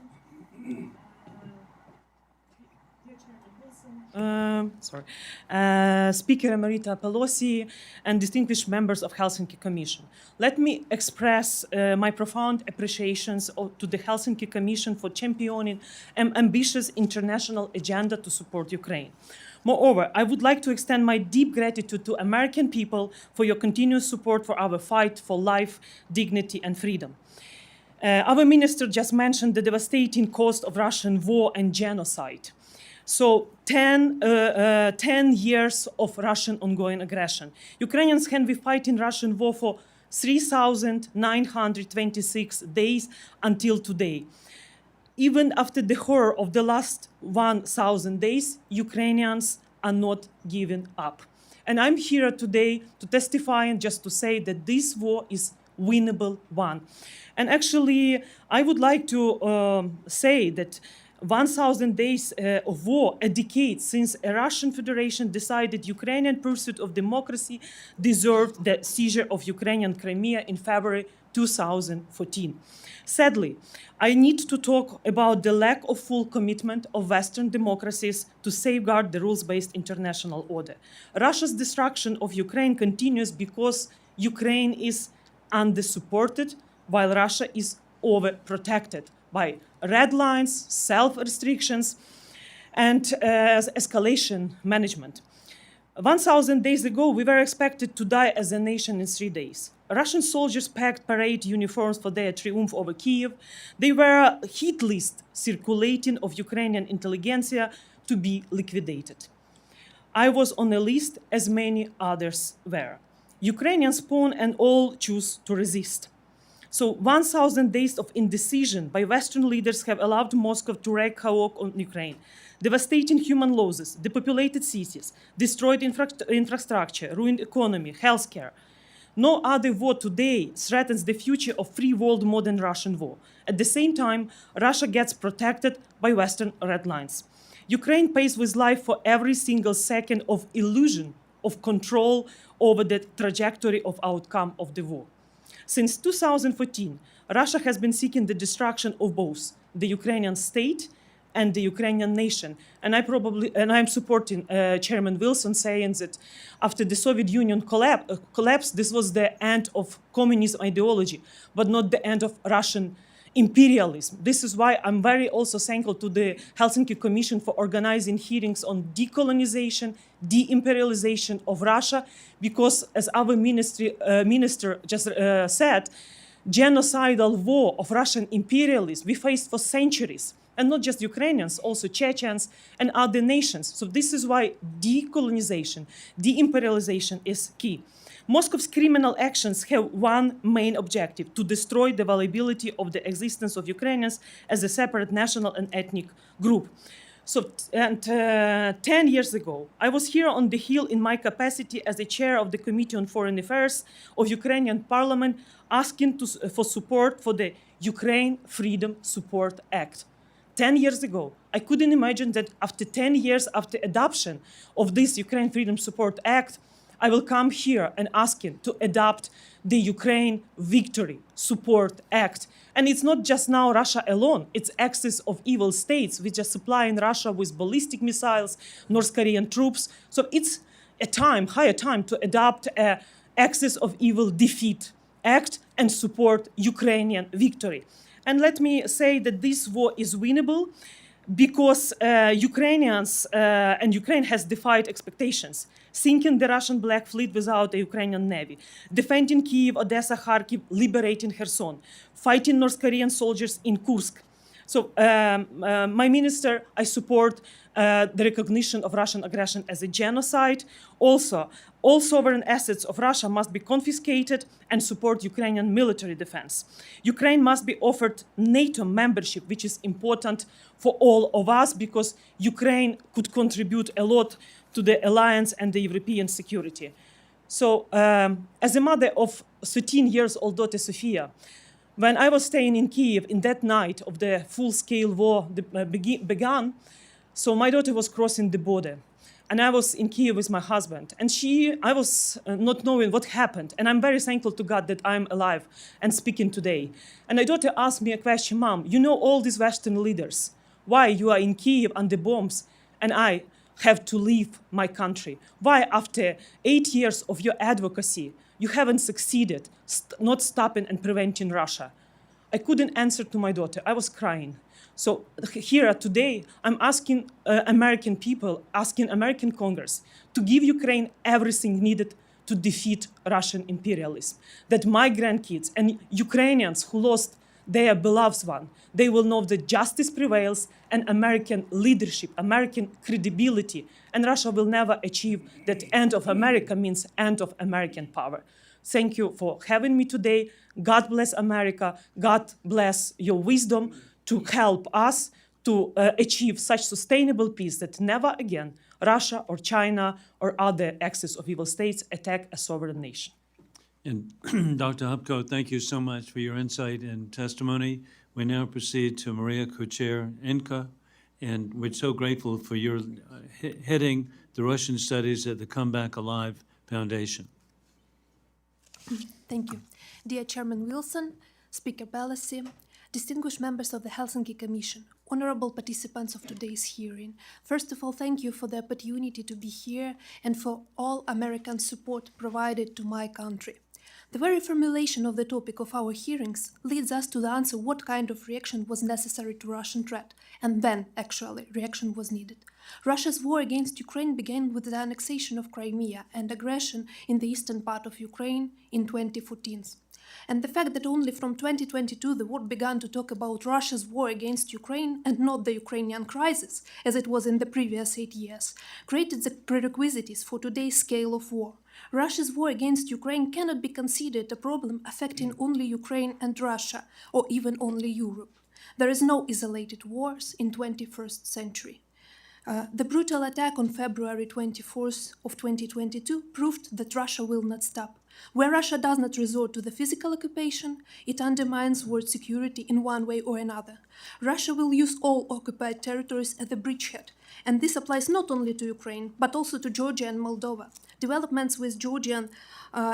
Speaker Emerita Pelosi, and distinguished members of Helsinki Commission. Let me express my profound appreciations to the Helsinki Commission for championing an ambitious international agenda to support Ukraine. Moreover, I would like to extend my deep gratitude to American people for your continuous support for our fight for life, dignity, and freedom. Our minister just mentioned the devastating cost of Russian war and genocide. So 10 years of Russian ongoing aggression. Ukrainians can be fighting Russian war for 3,926 days until today. Even after the horror of the last 1,000 days, Ukrainians are not giving up. And I'm here today to testify and just to say that this war is winnable one. And actually, I would like to say that 1,000 days of war, a decade since a Russian Federation decided Ukrainian pursuit of democracy deserved the seizure of Ukrainian Crimea in February 2014. Sadly, I need to talk about the lack of full commitment of Western democracies to safeguard the rules-based international order. Russia's destruction of Ukraine continues because Ukraine is under-supported while Russia is overprotected by red lines, self-restrictions, and escalation management. 1,000 days ago, we were expected to die as a nation in 3 days. Russian soldiers packed parade uniforms for their triumph over Kyiv. They were a hit list circulating of Ukrainian intelligentsia to be liquidated. I was on a list, as many others were. Ukrainians pawn and all choose to resist. So 1,000 days of indecision by Western leaders have allowed Moscow to wreak havoc on Ukraine, devastating human losses, depopulated cities, destroyed infrastructure, ruined economy, healthcare. No other war today threatens the future of free world modern Russian war. At the same time, Russia gets protected by Western red lines. Ukraine pays with life for every single second of illusion of control over the trajectory of outcome of the war. Since 2014, Russia has been seeking the destruction of both the Ukrainian state and the Ukrainian nation. And I'm supporting Chairman Wilson saying that after the Soviet Union collapsed, this was the end of communist ideology, but not the end of Russian imperialism. This is why I'm very also thankful to the Helsinki Commission for organizing hearings on decolonization, de-imperialization of Russia, because as our minister just said, genocidal war of Russian imperialism we faced for centuries, and not just Ukrainians, also Chechens and other nations. So this is why decolonization, de-imperialization is key. Moscow's criminal actions have one main objective: to destroy the viability of the existence of Ukrainians as a separate national and ethnic group. So, 10 years ago, I was here on the Hill in my capacity as the chair of the Committee on Foreign Affairs of Ukrainian Parliament, asking for support for the Ukraine Freedom Support Act. 10 years ago, I couldn't imagine that after 10 years after adoption of this Ukraine Freedom Support Act, I will come here and ask him to adopt the Ukraine Victory Support Act. And it's not just now Russia alone, it's axis of evil states which are supplying Russia with ballistic missiles, North Korean troops. So it's a higher time to adopt an axis of evil defeat act and support Ukrainian victory. And let me say that this war is winnable because Ukrainians and Ukraine has defied expectations, sinking the Russian Black Fleet without a Ukrainian navy, defending Kyiv, Odessa, Kharkiv, liberating Kherson, fighting North Korean soldiers in Kursk. So my minister, I support the recognition of Russian aggression as a genocide. Also, all sovereign assets of Russia must be confiscated and support Ukrainian military defense. Ukraine must be offered NATO membership, which is important for all of us because Ukraine could contribute a lot to the alliance and the European security. So as a mother of 13-year-old daughter Sofia, When I was staying in Kiev in that night of the full-scale war began, so my daughter was crossing the border. And I was in Kiev with my husband. And I was not knowing what happened. And I'm very thankful to God that I'm alive and speaking today. And my daughter asked me a question, Mom, you know all these Western leaders. Why you are in Kiev under bombs and I have to leave my country? Why after 8 years of your advocacy, you haven't succeeded not stopping and preventing Russia? I couldn't answer to my daughter. I was crying. So here today, I'm asking American people, asking American Congress to give Ukraine everything needed to defeat Russian imperialism. That my grandkids and Ukrainians who lost their beloved one, they will know that justice prevails and American leadership, American credibility, and Russia will never achieve that end of America means end of American power. Thank you for having me today. God bless America. God bless your wisdom to help us to achieve such sustainable peace that never again Russia or China or other axis of evil states attack a sovereign nation. And Dr. Hopko, thank you so much for your insight and testimony. We now proceed to Mariia Kucherenko, and we're so grateful for your heading the Russian studies at the Come Back Alive Foundation. Thank you. Dear Chairman Wilson, Speaker Pelosi, distinguished members of the Helsinki Commission, honorable participants of today's hearing. First of all, thank you for the opportunity to be here and for all American support provided to my country. The very formulation of the topic of our hearings leads us to the answer what kind of reaction was necessary to Russian threat, and when, actually, reaction was needed. Russia's war against Ukraine began with the annexation of Crimea and aggression in the eastern part of Ukraine in 2014. And the fact that only from 2022 the world began to talk about Russia's war against Ukraine and not the Ukrainian crisis, as it was in the previous 8 years, created the prerequisites for today's scale of war. Russia's war against Ukraine cannot be considered a problem affecting only Ukraine and Russia, or even only Europe. There is no isolated wars in 21st century. The brutal attack on February 24th of 2022 proved that Russia will not stop. Where Russia does not resort to the physical occupation, it undermines world security in one way or another. Russia will use all occupied territories as a bridgehead, and this applies not only to Ukraine, but also to Georgia and Moldova. Developments with Georgian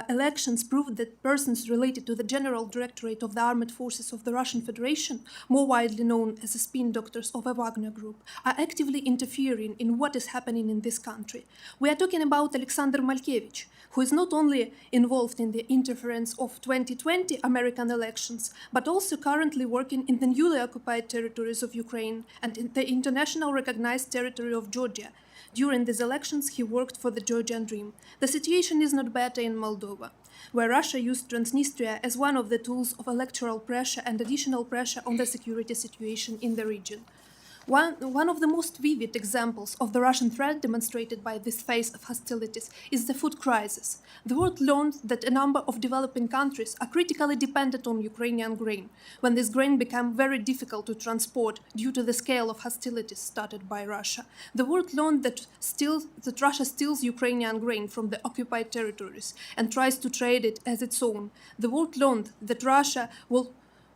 elections proved that persons related to the General Directorate of the Armed Forces of the Russian Federation, more widely known as the spin doctors of a Wagner group, are actively interfering in what is happening in this country. We are talking about Alexander Malkevich, who is not only involved in the interference of 2020 American elections, but also currently working in the newly occupied territories of Ukraine and in the international recognized territory of Georgia. During these elections, he worked for the Georgian Dream. The situation is not better in Moldova, where Russia used Transnistria as one of the tools of electoral pressure and additional pressure on the security situation in the region. One of the most vivid examples of the Russian threat demonstrated by this phase of hostilities is the food crisis. The world learned that a number of developing countries are critically dependent on Ukrainian grain, when this grain became very difficult to transport due to the scale of hostilities started by Russia. The world learned that Russia steals Ukrainian grain from the occupied territories and tries to trade it as its own. The world learned that Russia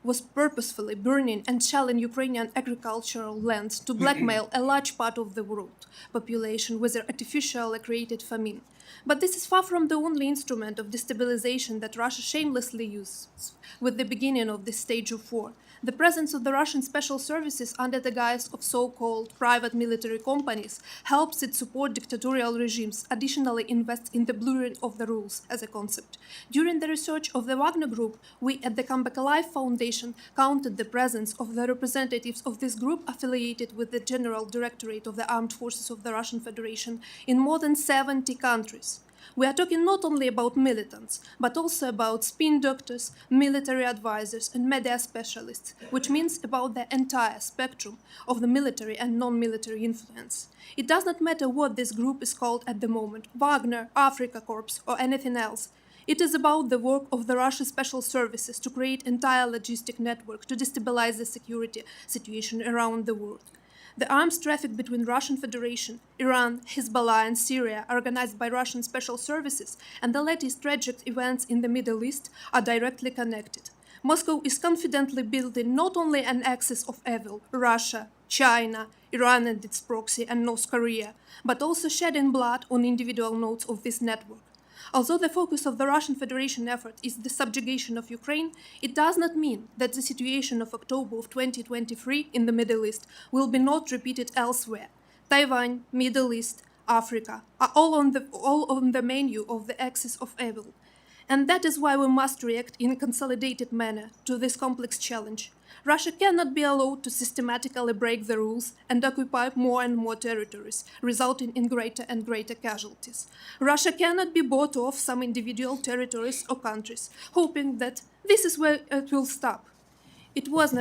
was purposefully burning and shelling Ukrainian agricultural lands to blackmail a large part of the world population with their artificially created famine. But this is far from the only instrument of destabilization that Russia shamelessly uses with the beginning of this stage of war. The presence of the Russian special services under the guise of so-called private military companies helps it support dictatorial regimes, additionally invests in the blurring of the rules as a concept. During the research of the Wagner Group, we at the Come Back Alive Foundation counted the presence of the representatives of this group affiliated with the General Directorate of the Armed Forces of the Russian Federation in more than 70 countries. We are talking not only about militants, but also about spin doctors, military advisors, and media specialists, which means about the entire spectrum of the military and non-military influence. It does not matter what this group is called at the moment, Wagner, Afrika Korps, or anything else. It is about the work of the Russian special services to create entire logistic network to destabilize the security situation around the world. The arms traffic between Russian Federation, Iran, Hezbollah, and Syria, organized by Russian special services, and the latest tragic events in the Middle East are directly connected. Moscow is confidently building not only an axis of evil, Russia, China, Iran and its proxy, and North Korea, but also shedding blood on individual nodes of this network. Although the focus of the Russian Federation effort is the subjugation of Ukraine, it does not mean that the situation of October of 2023 in the Middle East will be not repeated elsewhere. Taiwan, Middle East, Africa are all on the menu of the axis of evil. And that is why we must react in a consolidated manner to this complex challenge. Russia cannot be allowed to systematically break the rules and occupy more and more territories, resulting in greater and greater casualties. Russia cannot be bought off some individual territories or countries, hoping that this is where it will stop. It was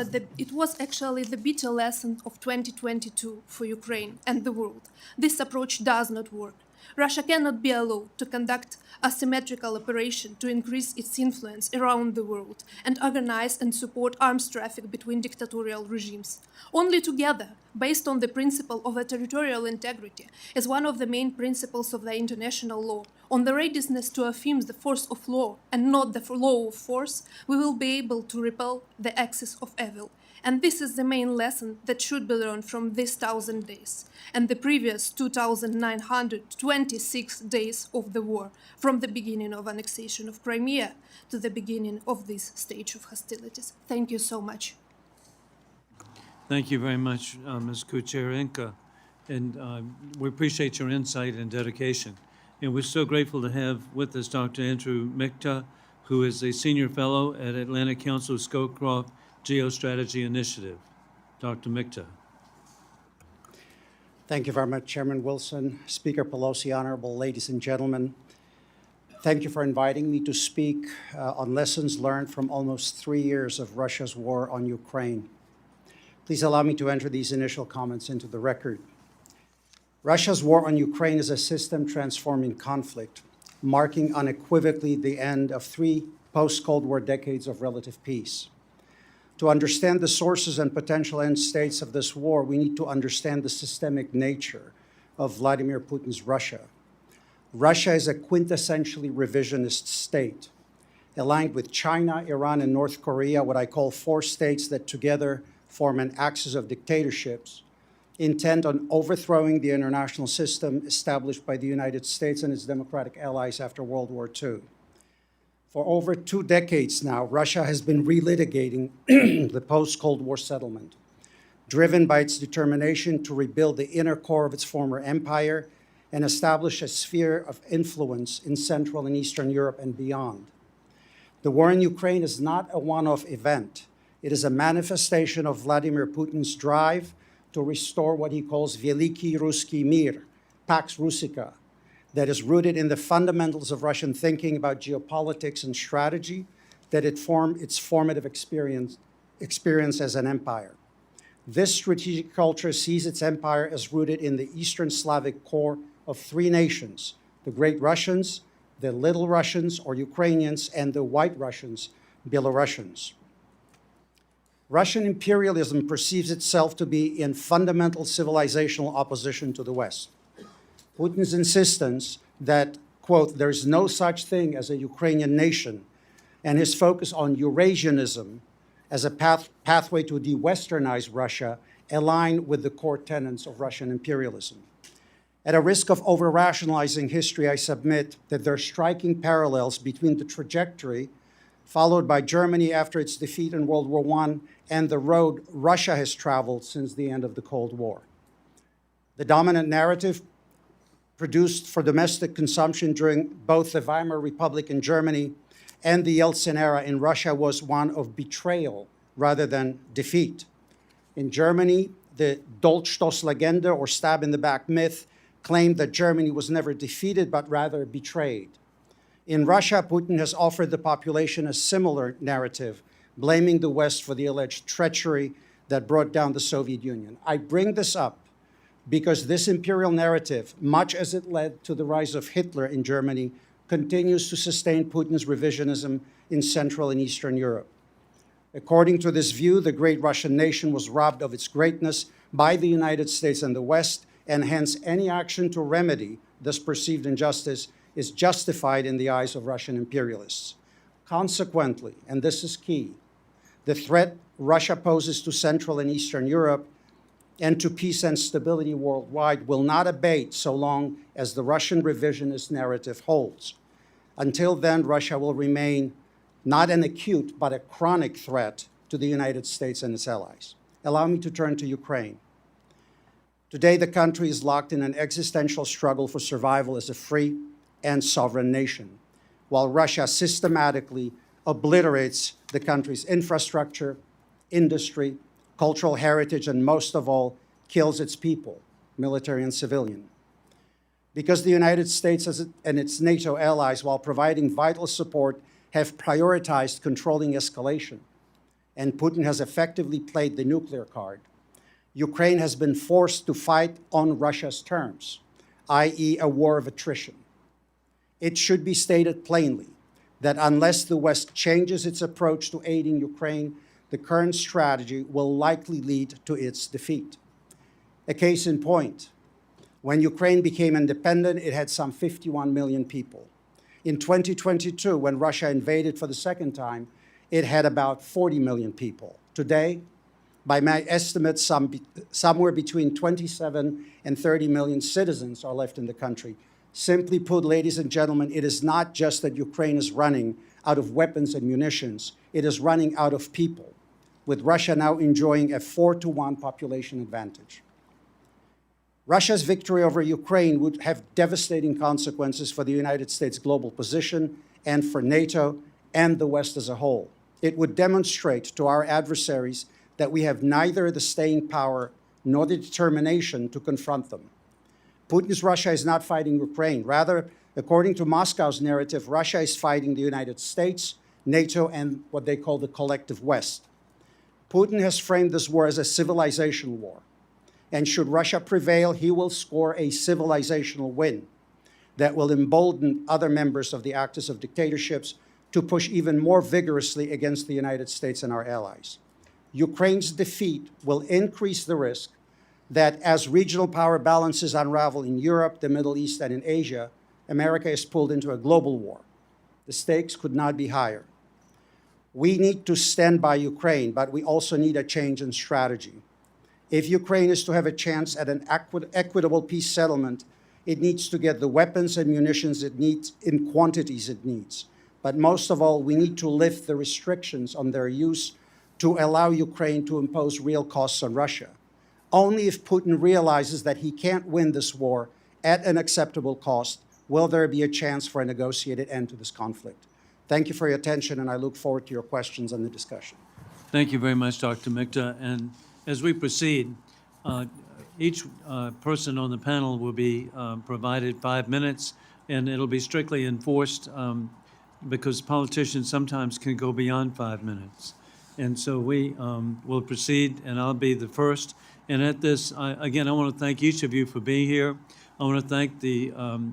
actually the bitter lesson of 2022 for Ukraine and the world. This approach does not work. Russia cannot be allowed to conduct asymmetrical operation to increase its influence around the world and organize and support arms traffic between dictatorial regimes. Only together, based on the principle of territorial integrity as one of the main principles of the international law, on the readiness to affirm the force of law and not the law of force, we will be able to repel the axis of evil. And this is the main lesson that should be learned from these 1,000 days and the previous 2,926 days of the war, from the beginning of annexation of Crimea to the beginning of this stage of hostilities. Thank you so much. Thank you very much, Ms. Kucherenko. And we appreciate your insight and dedication. And we're so grateful to have with us Dr. Andrii Michta, who is a senior fellow at Atlantic Council Scowcroft GeoStrategy Initiative. Dr. Michta. Thank you very much, Chairman Wilson, Speaker Pelosi, honorable ladies and gentlemen. Thank you for inviting me to speak on lessons learned from almost 3 years of Russia's war on Ukraine. Please allow me to enter these initial comments into the record. Russia's war on Ukraine is a system-transforming conflict, marking unequivocally the end of 3 post-Cold War decades of relative peace. To understand the sources and potential end states of this war, we need to understand the systemic nature of Vladimir Putin's Russia. Russia is a quintessentially revisionist state, aligned with China, Iran, and North Korea, what I call 4 states that together form an axis of dictatorships, intent on overthrowing the international system established by the United States and its democratic allies after World War II. For over 2 decades now, Russia has been relitigating the post-Cold War settlement, driven by its determination to rebuild the inner core of its former empire and establish a sphere of influence in Central and Eastern Europe and beyond. The war in Ukraine is not a one-off event. It is a manifestation of Vladimir Putin's drive to restore what he calls Veliki Ruski Mir, Pax Russica, that is rooted in the fundamentals of Russian thinking about geopolitics and strategy, that it formed its formative experience as an empire. This strategic culture sees its empire as rooted in the Eastern Slavic core of 3 nations, the Great Russians, the Little Russians or Ukrainians, and the White Russians, Belarusians. Russian imperialism perceives itself to be in fundamental civilizational opposition to the West. Putin's insistence that, quote, there is no such thing as a Ukrainian nation, and his focus on Eurasianism as a pathway to de-Westernize Russia align with the core tenets of Russian imperialism. At a risk of over-rationalizing history, I submit that there are striking parallels between the trajectory followed by Germany after its defeat in World War I and the road Russia has traveled since the end of the Cold War. The dominant narrative produced for domestic consumption during both the Weimar Republic in Germany and the Yeltsin era in Russia was one of betrayal rather than defeat. In Germany, the Dolchstoßlegende, or stab-in-the-back myth, claimed that Germany was never defeated but rather betrayed. In Russia, Putin has offered the population a similar narrative, blaming the West for the alleged treachery that brought down the Soviet Union. I bring this up because this imperial narrative, much as it led to the rise of Hitler in Germany, continues to sustain Putin's revisionism in Central and Eastern Europe. According to this view, the great Russian nation was robbed of its greatness by the United States and the West, and hence any action to remedy this perceived injustice is justified in the eyes of Russian imperialists. Consequently, and this is key, The threat Russia poses to Central and Eastern Europe and to peace and stability worldwide will not abate so long as the Russian revisionist narrative holds. Until then, Russia will remain not an acute but a chronic threat to the United States and its allies. Allow me to turn to Ukraine. Today, the country is locked in an existential struggle for survival as a free and sovereign nation, while Russia systematically obliterates the country's infrastructure, industry, cultural heritage, and most of all, kills its people, military and civilian. Because the United States and its NATO allies, while providing vital support, have prioritized controlling escalation, and Putin has effectively played the nuclear card, Ukraine has been forced to fight on Russia's terms, i.e. a war of attrition. It should be stated plainly that unless the West changes its approach to aiding Ukraine, the current strategy will likely lead to its defeat. A case in point, when Ukraine became independent, it had some 51 million people. In 2022, when Russia invaded for the second time, it had about 40 million people. Today, by my estimates, somewhere between 27 and 30 million citizens are left in the country. Simply put, ladies and gentlemen, it is not just that Ukraine is running out of weapons and munitions, it is running out of people, with Russia now enjoying a 4-to-1 population advantage. Russia's victory over Ukraine would have devastating consequences for the United States' global position and for NATO and the West as a whole. It would demonstrate to our adversaries that we have neither the staying power nor the determination to confront them. Putin's Russia is not fighting Ukraine. Rather, according to Moscow's narrative, Russia is fighting the United States, NATO, and what they call the collective West. Putin has framed this war as a civilizational war. And should Russia prevail, he will score a civilizational win that will embolden other members of the axis of dictatorships to push even more vigorously against the United States and our allies. Ukraine's defeat will increase the risk that as regional power balances unravel in Europe, the Middle East, and in Asia, America is pulled into a global war. The stakes could not be higher. We need to stand by Ukraine, but we also need a change in strategy. If Ukraine is to have a chance at an equitable peace settlement, it needs to get the weapons and munitions it needs in quantities it needs. But most of all, we need to lift the restrictions on their use to allow Ukraine to impose real costs on Russia. Only if Putin realizes that he can't win this war at an acceptable cost will there be a chance for a negotiated end to this conflict. Thank you for your attention, and I look forward to your questions and the discussion. Thank you very much, Dr. Michta. And as we proceed, each person on the panel will be provided 5 minutes, and it'll be strictly enforced because politicians sometimes can go beyond 5 minutes. And so we will proceed, and I'll be the first. And at this, again, I want to thank each of you for being here. I want to thank the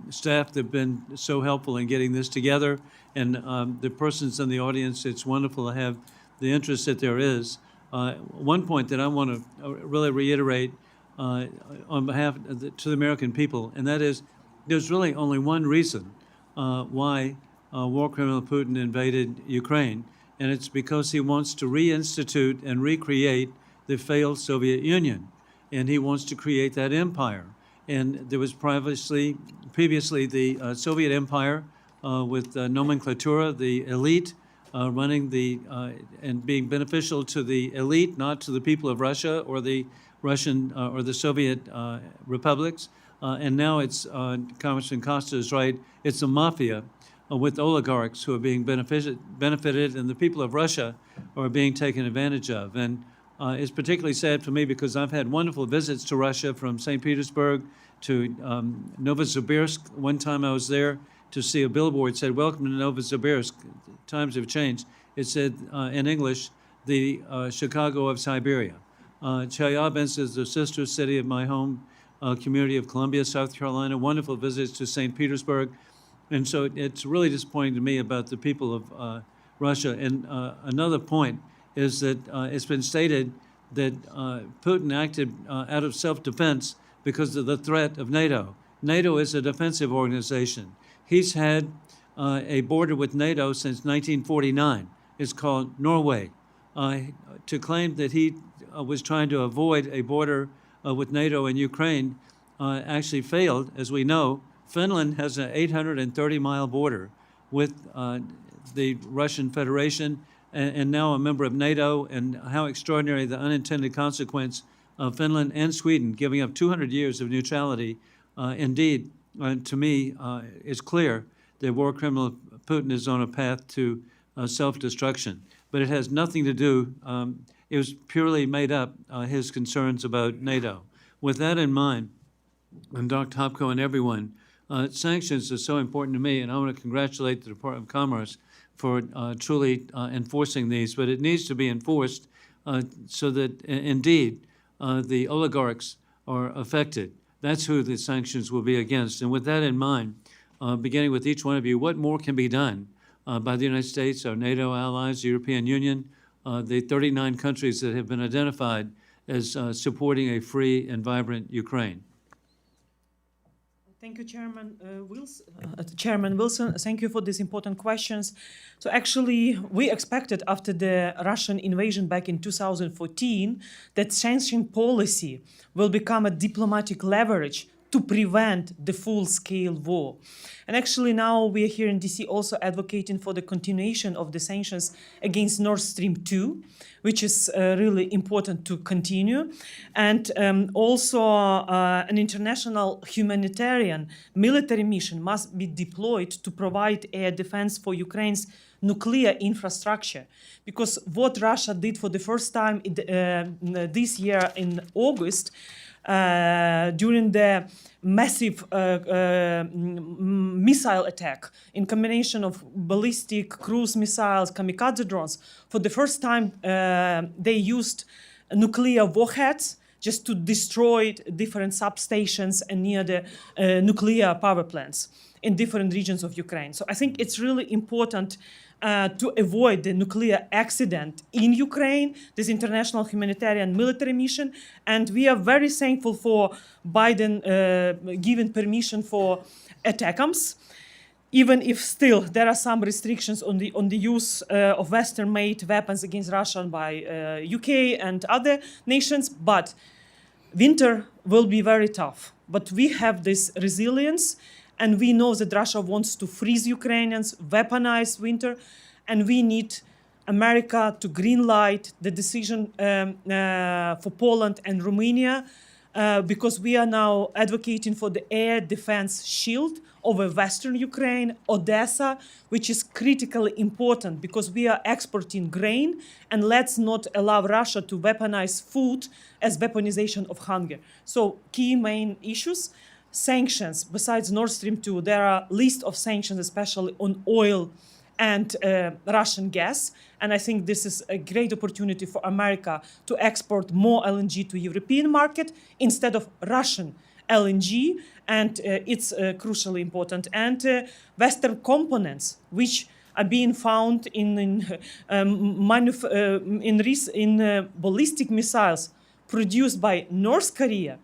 staff that have been so helpful in getting this together, and the persons in the audience. It's wonderful to have the interest that there is. One point that I want to really reiterate on behalf of to the American people, and that is there's really only one reason why war criminal Putin invaded Ukraine, and it's because he wants to reinstitute and recreate the failed Soviet Union, and he wants to create that empire. And there was previously the Soviet Empire with nomenclatura, the elite running the and being beneficial to the elite, not to the people of Russia or the Russian or the Soviet republics. And now it's Congressman Costa is right. It's a mafia with oligarchs who are being benefited, and the people of Russia are being taken advantage of. And it's particularly sad for me because I've had wonderful visits to Russia from St. Petersburg to Novosibirsk. One time I was there to see a billboard that said, "Welcome to Novosibirsk." Times have changed. It said in English, the Chicago of Siberia. Chelyabinsk is the sister city of my home community of Columbia, South Carolina. Wonderful visits to St. Petersburg. And so it's really disappointing to me about the people of Russia. And another point is that it's been stated that Putin acted out of self-defense because of the threat of NATO. NATO is a defensive organization. He's had a border with NATO since 1949. It's called Norway. to claim that he was trying to avoid a border with NATO and Ukraine actually failed. As we know, Finland has an 830-mile border with the Russian Federation and now a member of NATO, and how extraordinary the unintended consequence of Finland and Sweden giving up 200 years of neutrality. Indeed, to me, is clear that war criminal Putin is on a path to self-destruction. But it has nothing to do, it was purely made up, his concerns about NATO. With that in mind, and Dr. Hopko and everyone, sanctions are so important to me, and I want to congratulate the Department of Commerce for truly enforcing these, but it needs to be enforced so that indeed the oligarchs are affected. That's who the sanctions will be against. And with that in mind, beginning with each one of you, what more can be done by the United States, our NATO allies, the European Union, the 39 countries that have been identified as supporting a free and vibrant Ukraine? Thank you, Chairman Wilson. Chairman Wilson, thank you for these important questions. So actually, we expected after the Russian invasion back in 2014 that sanction policy will become a diplomatic leverage to prevent the full-scale war. And actually now we are here in DC also advocating for the continuation of the sanctions against Nord Stream 2, which is really important to continue. And also an international humanitarian military mission must be deployed to provide air defense for Ukraine's nuclear infrastructure. Because what Russia did for the first time this year in August, during the massive missile attack in combination of ballistic cruise missiles, kamikaze drones, for the first time they used nuclear warheads just to destroy different substations and near the nuclear power plants in different regions of Ukraine. So I think it's really important to avoid the nuclear accident in Ukraine, this international humanitarian military mission. And we are very thankful for Biden giving permission for ATACMS, even if still there are some restrictions on the use of Western-made weapons against Russia by UK and other nations. But winter will be very tough. But we have this resilience, and we know that Russia wants to freeze Ukrainians, weaponize winter, and we need America to green light the decision for Poland and Romania, because we are now advocating for the air defense shield over Western Ukraine, Odessa, which is critically important because we are exporting grain, and let's not allow Russia to weaponize food as weaponization of hunger. So key main issues. Sanctions, besides Nord Stream 2, there are a list of sanctions, especially on oil and Russian gas. And I think this is a great opportunity for America to export more LNG to European market instead of Russian LNG. And it's crucially important. And Western components, which are being found in ballistic missiles produced by North Korea,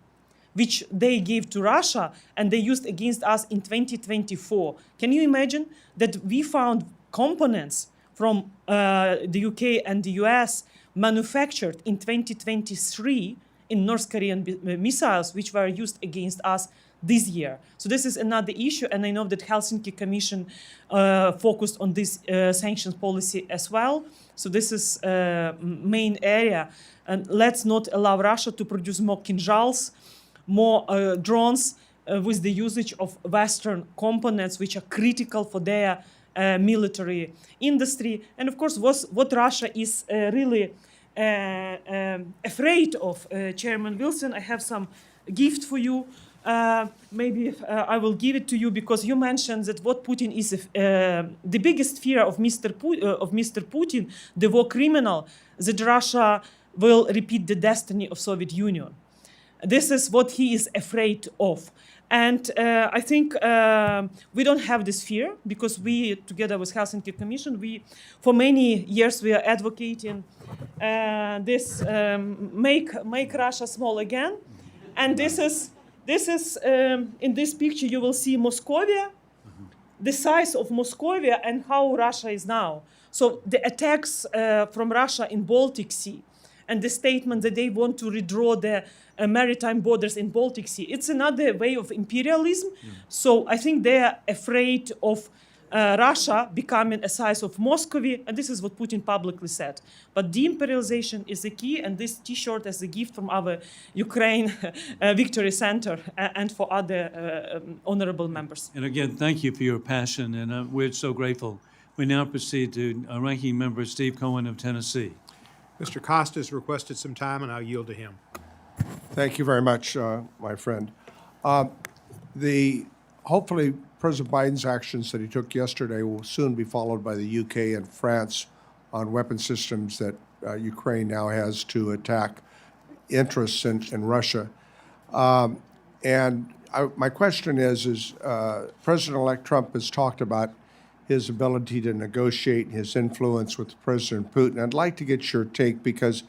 which they gave to Russia and they used against us in 2024. Can you imagine that we found components from the UK and the US manufactured in 2023 in North Korean missiles, which were used against us this year? So this is another issue, and I know that Helsinki Commission focused on this sanctions policy as well. So this is main area, and let's not allow Russia to produce more kinzhals, more drones with the usage of Western components, which are critical for their military industry. And of course, what Russia is really afraid of, Chairman Wilson, I have some gift for you. Maybe I will give it to you because you mentioned that what Putin is, the biggest fear of Mr. Putin, the war criminal, that Russia will repeat the destiny of Soviet Union. This is what he is afraid of. And I think we don't have this fear because we, together with Helsinki Commission, for many years we are advocating this make Russia small again. And this is in this picture you will see Moscovia, the size of Moscovia and how Russia is now. So the attacks from Russia in Baltic Sea and the statement that they want to redraw the maritime borders in Baltic Sea, it's another way of imperialism. So I think they are afraid of Russia becoming a size of Moscow, and this is what Putin publicly said. But de-imperialization is the key, and this T-shirt is a gift from our Ukraine Victory Center and for other honorable members. And again, thank you for your passion, and we're so grateful. We now proceed to Ranking Member Steve Cohen of Tennessee. Mr. Costa's requested some time, and I'll yield to him. Thank you very much, my friend. Hopefully, President Biden's actions that he took yesterday will soon be followed by the UK and France on weapon systems that Ukraine now has to attack interests in Russia. My question is President-elect Trump has talked about his ability to negotiate his influence with President Putin. I'd like to get your take because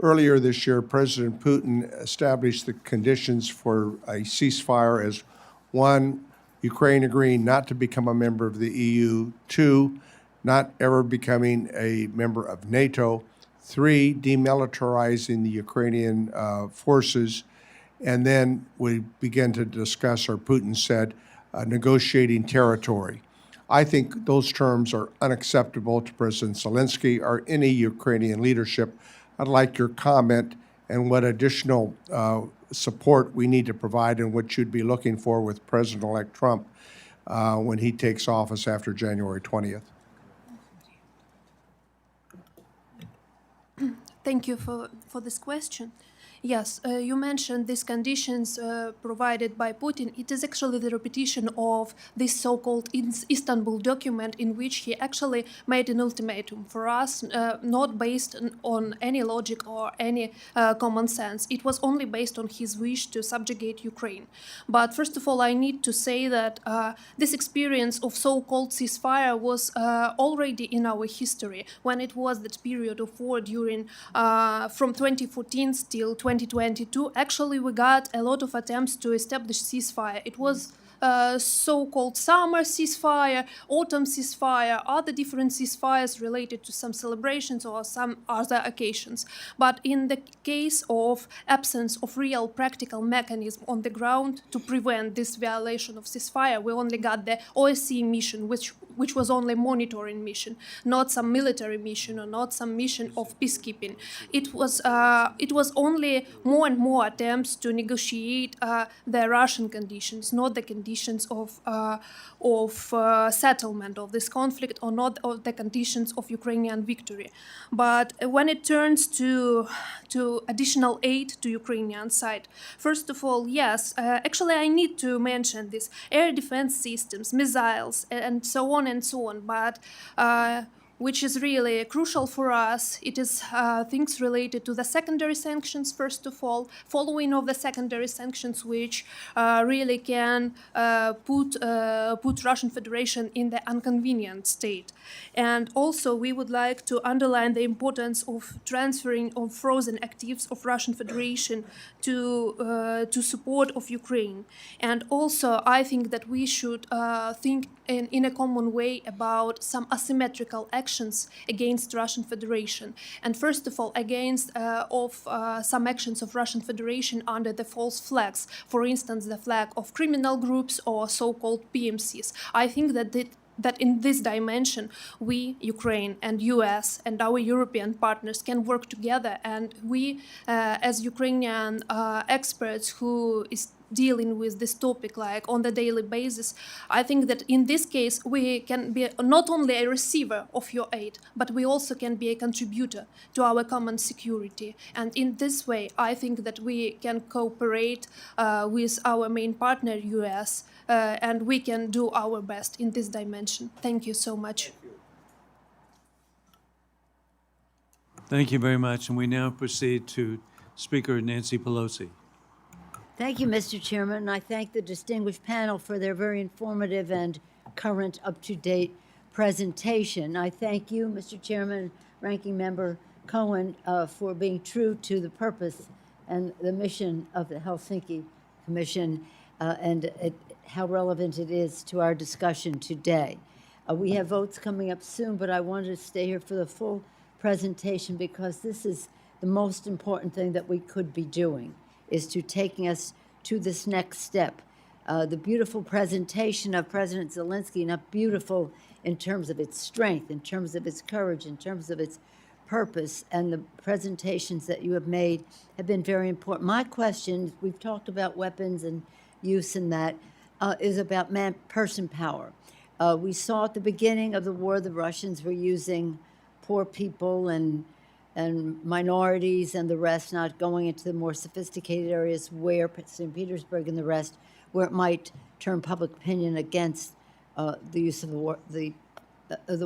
earlier this year, President Putin established the conditions for a ceasefire as 1, Ukraine agreeing not to become a member of the EU, 2, not ever becoming a member of NATO, 3, demilitarizing the Ukrainian forces, and then we began to discuss, or Putin said, negotiating territory. I think those terms are unacceptable to President Zelenskyy or any Ukrainian leadership. I'd like your comment and what additional support we need to provide and what you'd be looking for with President-elect Trump when he takes office after January 20th. Thank you for this question. Yes, you mentioned these conditions provided by Putin. It is actually the repetition of this so-called Istanbul document in which he actually made an ultimatum for us, not based on any logic or any common sense. It was only based on his wish to subjugate Ukraine. But first of all, I need to say that this experience of so-called ceasefire was already in our history when it was that period of war during from 2014 till 2022, actually we got a lot of attempts to establish ceasefire. It was so-called summer ceasefire, autumn ceasefire, other different ceasefires related to some celebrations or some other occasions. But in the case of absence of real practical mechanism on the ground to prevent this violation of ceasefire, we only got the OSCE mission, which was only monitoring mission, not some military mission or not some mission of peacekeeping. It was only more and more attempts to negotiate the Russian conditions, not the conditions of settlement of this conflict or not of the conditions of Ukrainian victory. But when it turns to additional aid to Ukrainian side, first of all, yes, actually I need to mention this air defense systems, missiles, and so on and so on, but which is really crucial for us. It is things related to the secondary sanctions, first of all, following of the secondary sanctions, which really can put Russian Federation in the inconvenient state. And also, we would like to underline the importance of transferring of frozen actives of Russian Federation to support of Ukraine. And also, I think that we should think in a common way about some asymmetrical actions against Russian Federation. And first of all, against some actions of Russian Federation under the false flags. For instance, the flag of criminal groups or so-called PMCs. I think that in this dimension, we, Ukraine and US and our European partners can work together, and we, as Ukrainian experts who is dealing with this topic like on the daily basis, I think that in this case we can be not only a receiver of your aid, but we also can be a contributor to our common security. And in this way, I think that we can cooperate with our main partner, US, and we can do our best in this dimension. Thank you so much. Thank you very much. And we now proceed to Speaker Nancy Pelosi. Thank you, Mr. Chairman, and I thank the distinguished panel for their very informative and current, up-to-date presentation. I thank you, Mr. Chairman, Ranking Member Cohen, for being true to the purpose and the mission of the Helsinki Commission how relevant it is to our discussion today. We have votes coming up soon, but I wanted to stay here for the full presentation because this is the most important thing that we could be doing, is to taking us to this next step. The beautiful presentation of President Zelenskyy, not beautiful in terms of its strength, in terms of its courage, in terms of its purpose, and the presentations that you have made have been very important. My question, we've talked about weapons and use and that, is about person power. We saw at the beginning of the war, the Russians were using poor people and minorities and the rest, not going into the more sophisticated areas where St. Petersburg and the rest, where it might turn public opinion against the use of the war, the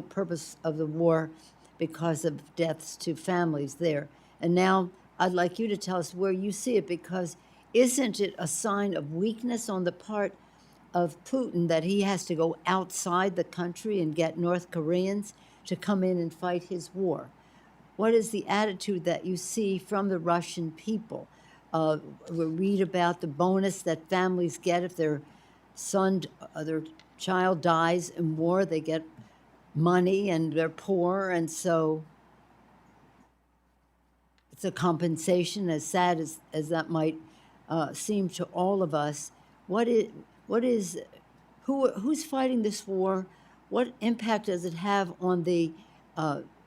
purpose of the war, because of deaths to families there. And now I'd like you to tell us where you see it, because isn't it a sign of weakness on the part of Putin that he has to go outside the country and get North Koreans to come in and fight his war? What is the attitude that you see from the Russian people? We read about the bonus that families get if their child dies in war. They get money and they're poor, and so it's a compensation, as sad as that might seem to all of us. Who's fighting this war? What impact does it have on the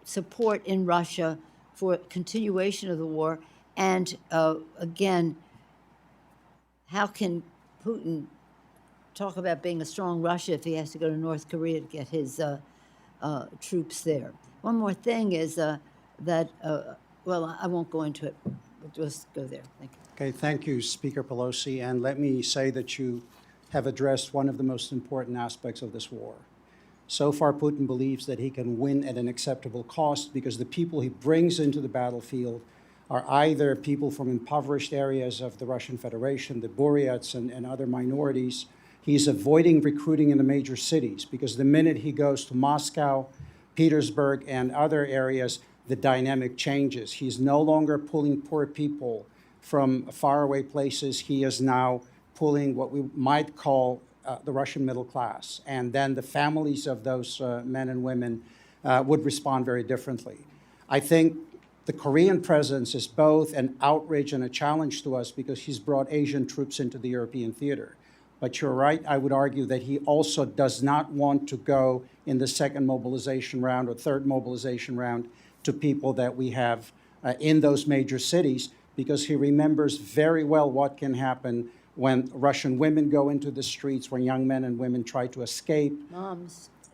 support in Russia for continuation of the war? And again, how can Putin talk about being a strong Russia if he has to go to North Korea to get his troops there? One more thing is that, well, I won't go into it. We'll just go there. Thank you. Okay, thank you, Speaker Pelosi. And let me say that you have addressed one of the most important aspects of this war. So far, Putin believes that he can win at an acceptable cost because the people he brings into the battlefield are either people from impoverished areas of the Russian Federation, the Buryats and other minorities. He's avoiding recruiting in the major cities because the minute he goes to Moscow, Petersburg, and other areas, the dynamic changes. He's no longer pulling poor people from faraway places. He is now pulling what we might call the Russian middle class. And then the families of those men and women would respond very differently. I think the Korean presence is both an outrage and a challenge to us because he's brought Asian troops into the European theater. But you're right, I would argue that he also does not want to go in the second mobilization round or third mobilization round to people that we have in those major cities, because he remembers very well what can happen when Russian women go into the streets, when young men and women try to escape.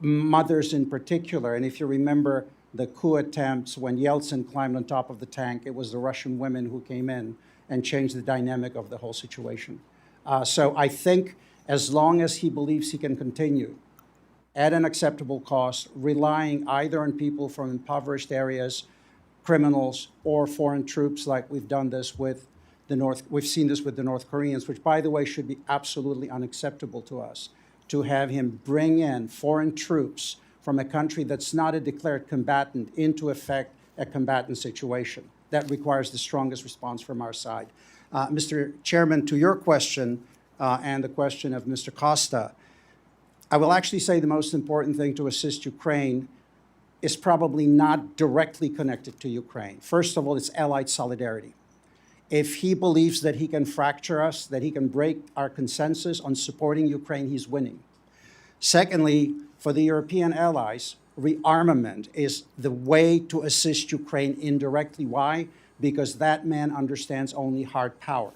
Mothers in particular. And if you remember the coup attempts when Yeltsin climbed on top of the tank, it was the Russian women who came in and changed the dynamic of the whole situation. So I think as long as he believes he can continue at an acceptable cost, relying either on people from impoverished areas, criminals, or foreign troops, like we've done this with we've seen this with the North Koreans, which, by the way, should be absolutely unacceptable to us, to have him bring in foreign troops from a country that's not a declared combatant into effect a combatant situation. That requires the strongest response from our side. Mr. Chairman, to your question and the question of Mr. Costa, I will actually say the most important thing to assist Ukraine is probably not directly connected to Ukraine. First of all, it's allied solidarity. If he believes that he can fracture us, that he can break our consensus on supporting Ukraine, he's winning. Secondly, for the European allies, rearmament is the way to assist Ukraine indirectly. Why? Because that man understands only hard power.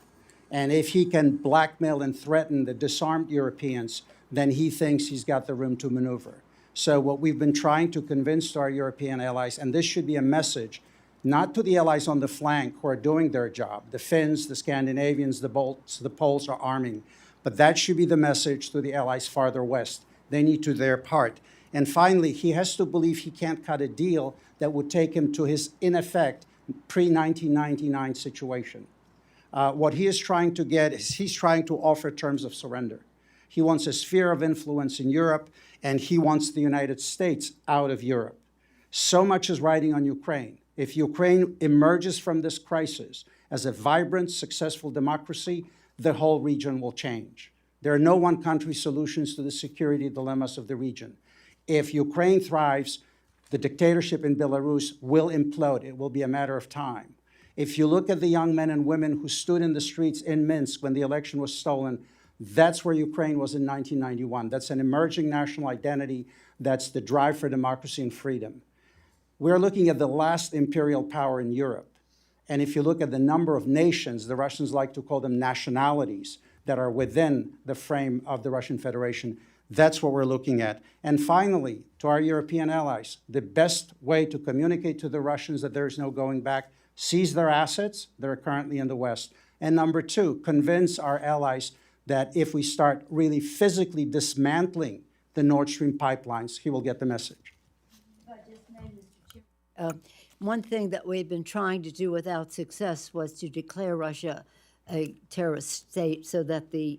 And if he can blackmail and threaten the disarmed Europeans, then he thinks he's got the room to maneuver. So what we've been trying to convince our European allies, and this should be a message, not to the allies on the flank who are doing their job, the Finns, the Scandinavians, the Balts, the Poles are arming, but that should be the message to the allies farther west. They need to do their part. And finally, he has to believe he can't cut a deal that would take him to his, in effect, pre-1999 situation. What he is trying to get is he's trying to offer terms of surrender. He wants a sphere of influence in Europe, and he wants the United States out of Europe. So much is riding on Ukraine. If Ukraine emerges from this crisis as a vibrant, successful democracy, the whole region will change. There are no one-country solutions to the security dilemmas of the region. If Ukraine thrives, the dictatorship in Belarus will implode. It will be a matter of time. If you look at the young men and women who stood in the streets in Minsk when the election was stolen, that's where Ukraine was in 1991. That's an emerging national identity. That's the drive for democracy and freedom. We're looking at the last imperial power in Europe. And if you look at the number of nations, the Russians like to call them nationalities, that are within the frame of the Russian Federation, that's what we're looking at. And finally, to our European allies, the best way to communicate to the Russians that there is no going back, seize their assets that are currently in the West. And number two, convince our allies that if we start really physically dismantling the Nord Stream pipelines, he will get the message. One thing that we've been trying to do without success was to declare Russia a terrorist state so that the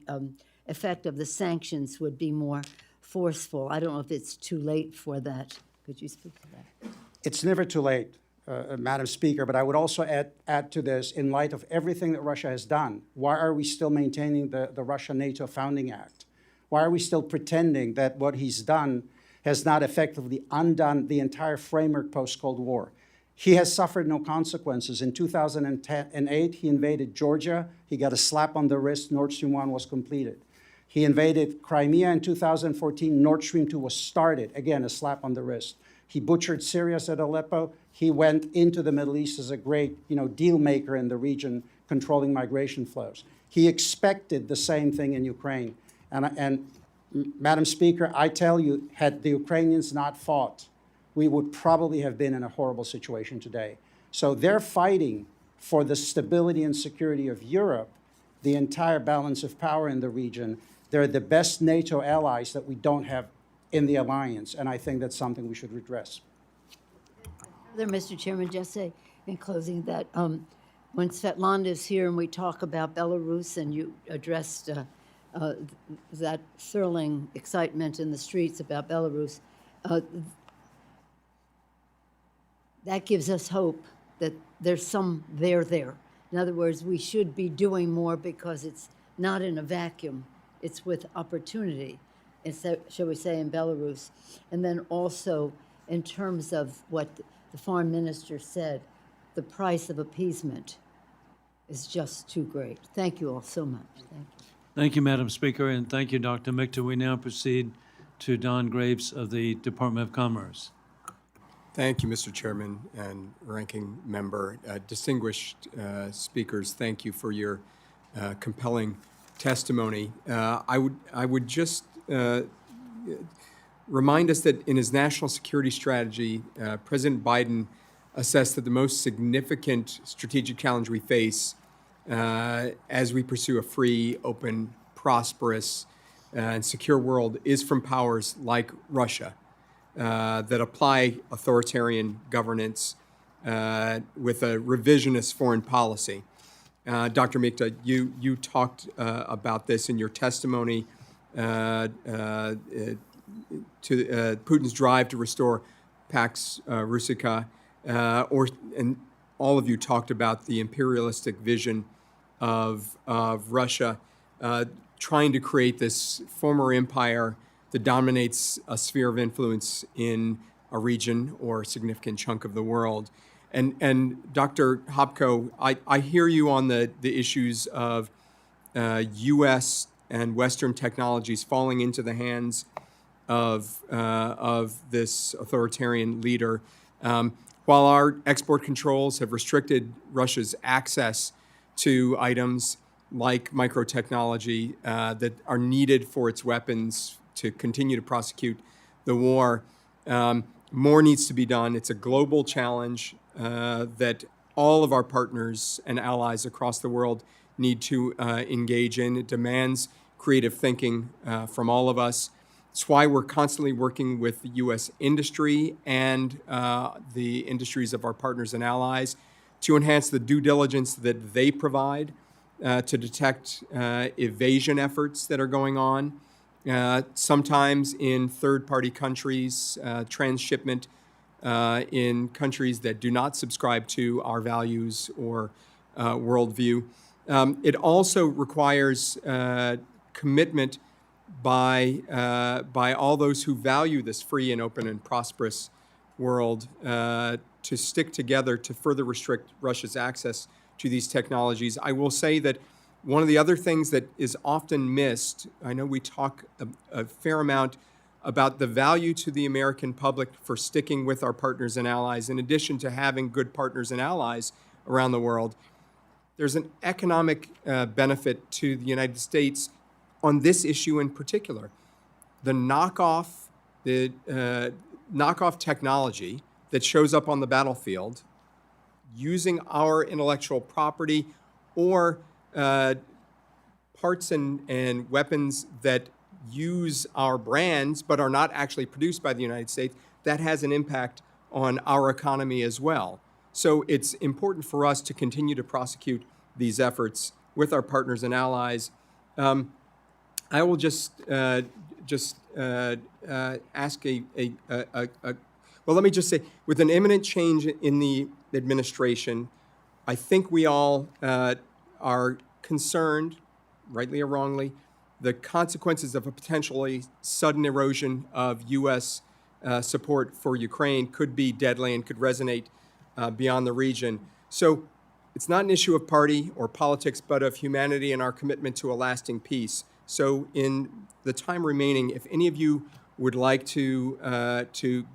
effect of the sanctions would be more forceful. I don't know if it's too late for that. Could you speak to that? It's never too late, Madam Speaker, but I would also add to this, in light of everything that Russia has done, why are we still maintaining the Russia-NATO Founding Act? Why are we still pretending that what he's done has not effectively undone the entire framework post-Cold War? He has suffered no consequences. In 2008, he invaded Georgia. He got a slap on the wrist. Nord Stream 1 was completed. He invaded Crimea in 2014. Nord Stream 2 was started. Again, a slap on the wrist. He butchered Syria at Aleppo. He went into the Middle East as a great, deal maker in the region, controlling migration flows. He expected the same thing in Ukraine. And Madam Speaker, I tell you, had the Ukrainians not fought, we would probably have been in a horrible situation today. So they're fighting for the stability and security of Europe, the entire balance of power in the region. They're the best NATO allies that we don't have in the alliance, and I think that's something we should redress. Mr. Chairman, just say in closing that when Svetlana is here and we talk about Belarus and you addressed that thrilling excitement in the streets about Belarus, that gives us hope that there's some there. In other words, we should be doing more because it's not in a vacuum. It's with opportunity, shall we say, in Belarus. And then also, in terms of what the foreign minister said, the price of appeasement is just too great. Thank you all so much. Thank you. Thank you, Madam Speaker, and thank you, Dr. Michta. We now proceed to Don Graves of the Department of Commerce. Thank you, Mr. Chairman and Ranking Member. Distinguished speakers, thank you for your compelling testimony. I would just remind us that in his national security strategy, President Biden assessed that the most significant strategic challenge we face as we pursue a free, open, prosperous, and secure world is from powers like Russia. That apply authoritarian governance with a revisionist foreign policy. Dr. Michta, you talked about this in your testimony to Putin's drive to restore Pax Russica, and all of you talked about the imperialistic vision of Russia trying to create this former empire that dominates a sphere of influence in a region or a significant chunk of the world. And Dr. Hopko, I hear you on the issues of U.S. and Western technologies falling into the hands of this authoritarian leader. While our export controls have restricted Russia's access to items like microtechnology that are needed for its weapons to continue to prosecute the war, more needs to be done. It's a global challenge that all of our partners and allies across the world need to engage in. It demands creative thinking from all of us. It's why we're constantly working with the U.S. industry and the industries of our partners and allies to enhance the due diligence that they provide to detect evasion efforts that are going on. Sometimes in third-party countries, transshipment in countries that do not subscribe to our values or worldview. It also requires commitment by all those who value this free and open and prosperous world to stick together to further restrict Russia's access to these technologies. I will say that one of the other things that is often missed, I know we talk a fair amount about the value to the American public for sticking with our partners and allies, in addition to having good partners and allies around the world. There's an economic benefit to the United States on this issue in particular. The knockoff technology that shows up on the battlefield using our intellectual property or parts and weapons that use our brands but are not actually produced by the United States, that has an impact on our economy as well. So it's important for us to continue to prosecute these efforts with our partners and allies. I will just ask well, let me just say, with an imminent change in the administration, I think we all are concerned, rightly or wrongly, the consequences of a potentially sudden erosion of U.S. Support for Ukraine could be deadly and could resonate beyond the region. So it's not an issue of party or politics, but of humanity and our commitment to a lasting peace. So in the time remaining, if any of you would like to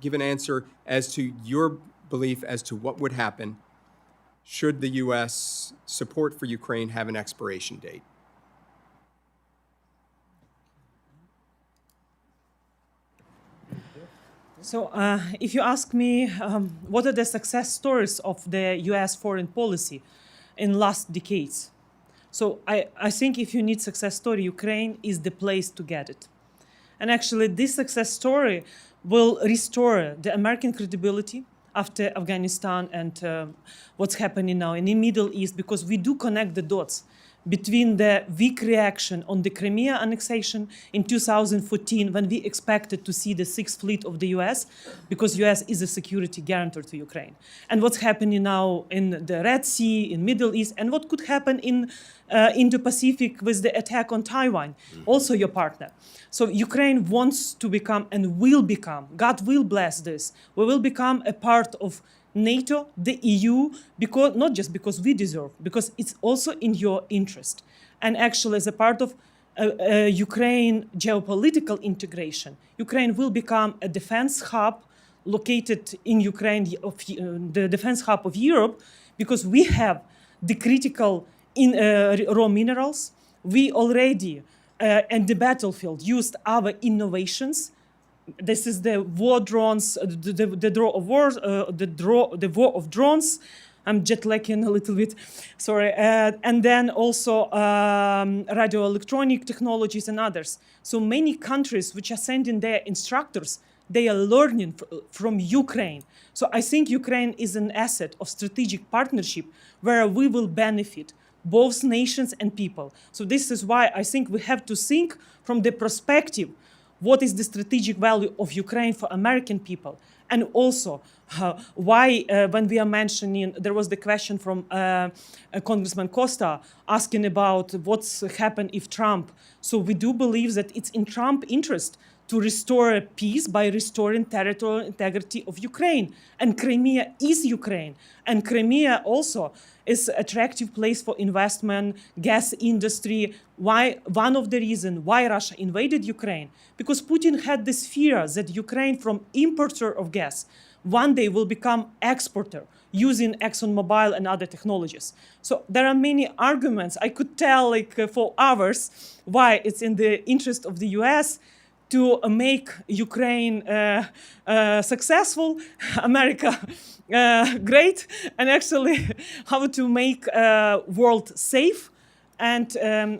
give an answer as to your belief as to what would happen should the U.S. support for Ukraine have an expiration date. So if you ask me what are the success stories of the U.S. foreign policy in last decades, so I think if you need success story, Ukraine is the place to get it. And actually this success story will restore the American credibility after Afghanistan and what's happening now in the Middle East, because we do connect the dots between the weak reaction on the Crimea annexation in 2014, when we expected to see the Sixth Fleet of the US, because US is a security guarantor to Ukraine, and what's happening now in the Red Sea, in Middle East, and what could happen in Indo-Pacific with the attack on Taiwan, also your partner. So Ukraine wants to become and will become, God will bless this, we will become a part of NATO, the EU, because not just because we deserve, because it's also in your interest. And actually, as a part of Ukraine geopolitical integration, Ukraine will become a defense hub located in Ukraine, the defense hub of Europe, because we have the critical raw minerals. We already, in the battlefield, used our innovations. This is the war drones, the war of drones. I'm jet lagging a little bit, sorry. And then also radio electronic technologies and others. So many countries which are sending their instructors, they are learning from Ukraine. So I think Ukraine is an asset of strategic partnership where we will benefit both nations and people. So this is why I think we have to think from the perspective what is the strategic value of Ukraine for American people? And also, why, when we are mentioning, there was the question from Congressman Costa asking about what's happened if Trump. So we do believe that it's in Trump's interest to restore peace by restoring territorial integrity of Ukraine. And Crimea is Ukraine. And Crimea also is an attractive place for investment, gas industry. Why? One of the reasons why Russia invaded Ukraine, because Putin had this fear that Ukraine, from importer of gas, one day will become exporter using ExxonMobil and other technologies. So there are many arguments. I could tell for hours why it's in the interest of the US to make Ukraine successful, America great, and actually how to make world safe. And